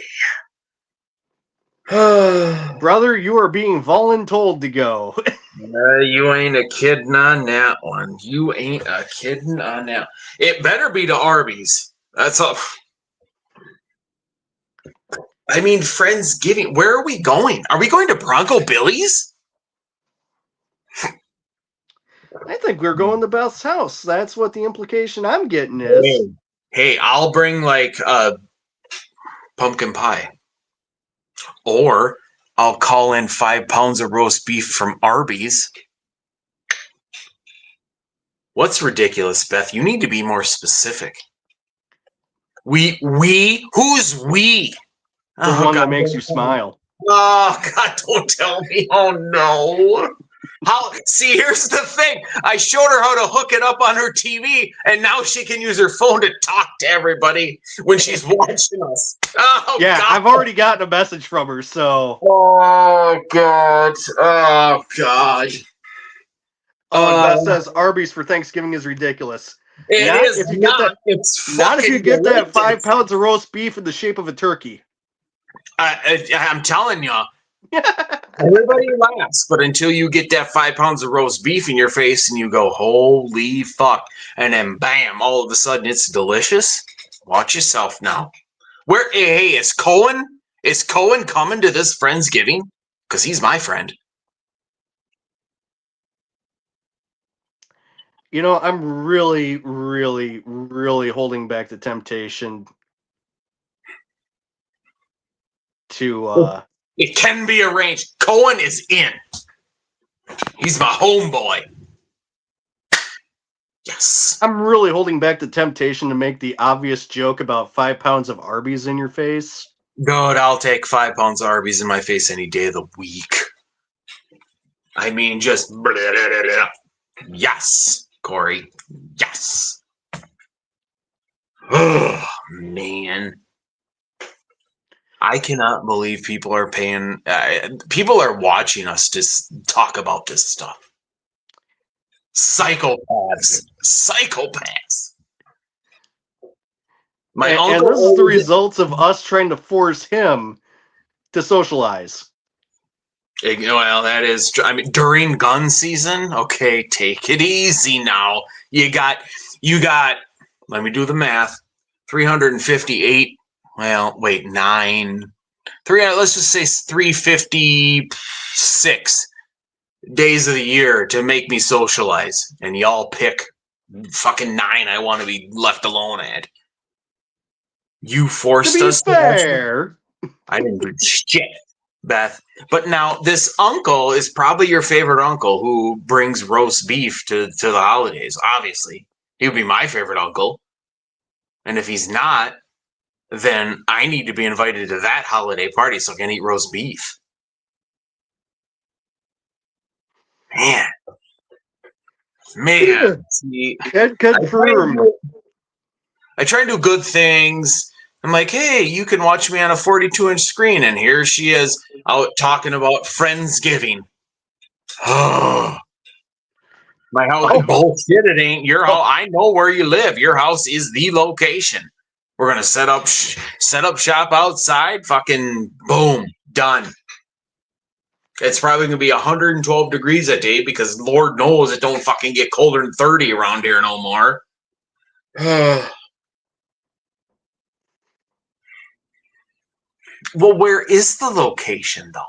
Brother, you are being voluntold to go. You ain't a kidding on that one. You ain't a kidding on that. It better be to Arby's. That's all. I mean, Friendsgiving. Where are we going? Are we going to Bronco Billy's? I think we're going to Beth's house. That's what the implication I'm getting is. Hey, I'll bring like a pumpkin pie. Or I'll call in 5 pounds of roast beef from Arby's. What's ridiculous, Beth? You need to be more specific. Who's we? The one that makes you smile. Oh God, don't tell me. Oh no. See, here's the thing. I showed her how to hook it up on her TV, and now she can use her phone to talk to everybody when she's watching us. Oh yeah, God. I've already gotten a message from her, so. Oh God. Oh God. Oh, and Beth says Arby's for Thanksgiving is ridiculous. It not is if you not. get that. It's not if you get that delicious. 5 pounds of roast beef in the shape of a turkey. I'm telling you. Everybody laughs, but until you get that 5 pounds of roast beef in your face and you go, holy fuck, and then bam, all of a sudden it's delicious. Watch yourself now. Hey, is Cohen coming to this Friendsgiving? Because he's my friend. I'm really, really, really holding back the temptation to It can be arranged. Cohen is in. He's my homeboy. Yes. I'm really holding back the temptation to make the obvious joke about 5 pounds of Arby's in your face. Dude, I'll take 5 pounds of Arby's in my face any day of the week. I mean, just blah, blah, blah, blah. Yes, Corey. Yes. Oh, man. I cannot believe people are paying. People are watching us to talk about this stuff. Psychopaths. My uncle. And this is the results of us trying to force him to socialize. Well, that is. I mean, during gun season. Okay, take it easy now. You got. Let me do the math. 358. Well, wait, 9. 300. Let's just say 356 days of the year to make me socialize, and y'all pick fucking 9 I want to be left alone at. You forced us to be fair. I didn't do shit, Beth. But now this uncle is probably your favorite uncle who brings roast beef to the holidays. Obviously, he would be my favorite uncle. And if he's not, then I need to be invited to that holiday party so I can eat roast beef. Man. See, confirm. I try and do good things. I'm like, hey, you can watch me on a 42-inch screen, and here she is out talking about Friendsgiving. Oh, my house. Oh, bullshit! It ain't your house. I know where you live. Your house is the location. We're gonna set up shop outside. Fucking boom, done. It's probably gonna be 112 degrees that day because Lord knows it don't fucking get colder than 30 around here no more. Well, where is the location though?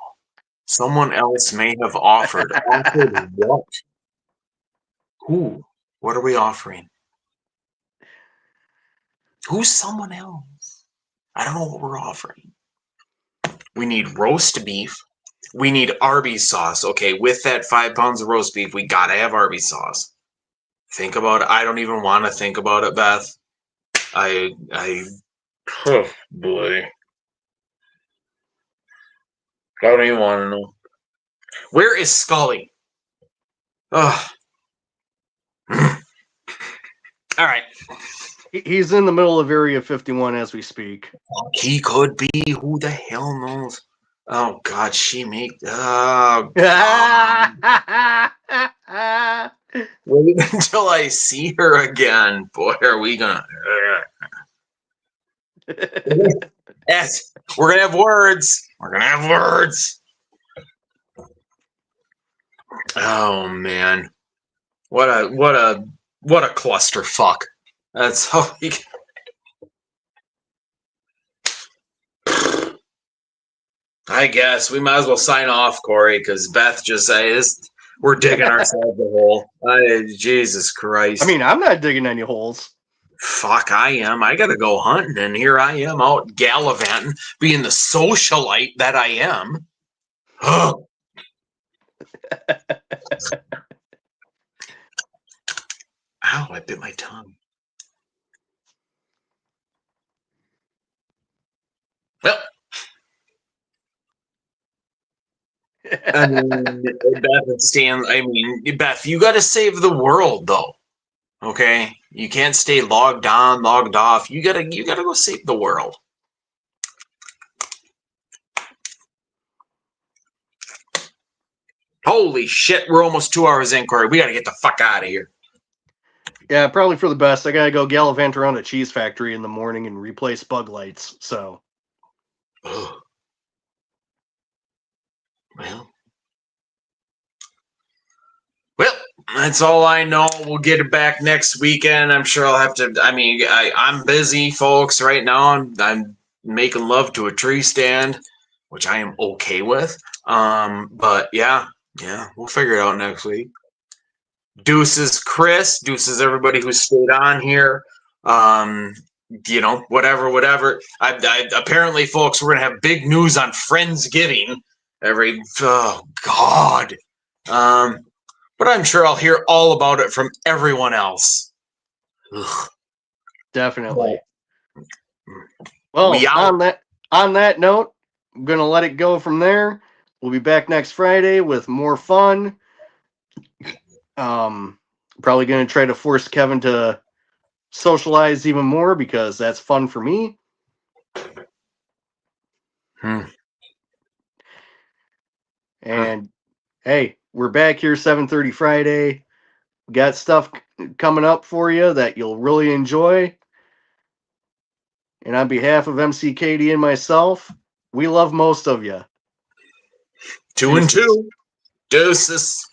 Someone else may have offered. Offered what? Who? What are we offering? Who's someone else? I don't know what we're offering. We need roast beef. We need Arby's sauce. Okay, with that 5 pounds of roast beef, we gotta have Arby's sauce. Think about it. I don't even want to think about it, Beth. Oh boy. I don't even want to know. Where is Scully? Ugh. All right. He's in the middle of Area 51 as we speak. He could be. Who the hell knows? Oh God, she make. Oh God. Wait until I see her again. Boy, are we gonna? Yes, we're gonna have words. We're gonna have words. Oh man, what a clusterfuck. That's how we. I guess we might as well sign off, Corey, because Beth just says we're digging ourselves a hole. Jesus Christ. I mean, I'm not digging any holes. Fuck, I am. I gotta go hunting, and here I am out gallivanting, being the socialite that I am. Ow, I bit my tongue. Well, I mean, Beth, you got to save the world, though. Okay, you can't stay logged on, logged off. You gotta go save the world. Holy shit, we're almost 2 hours in, Corey. We gotta get the fuck out of here. Yeah, probably for the best. I gotta go gallivant around a cheese factory in the morning and replace bug lights. So, well, that's all I know. We'll get it back next weekend. I'm sure I'll have to. I mean, I'm busy, folks. Right now, I'm making love to a tree stand, which I am okay with. But yeah, we'll figure it out next week. Deuces, Chris. Deuces, everybody who stayed on here. Whatever. I apparently, folks, we're gonna have big news on Friendsgiving. Oh God. But I'm sure I'll hear all about it from everyone else. Ugh. Definitely. Well, on that note, I'm gonna let it go from there. We'll be back next Friday with more fun. Probably gonna try to force Kevin to socialize even more because that's fun for me. And hey, we're back here 7:30 Friday. We got stuff coming up for you that you'll really enjoy. And on behalf of MCKD and myself, we love most of you. 2 and 2. Deuces.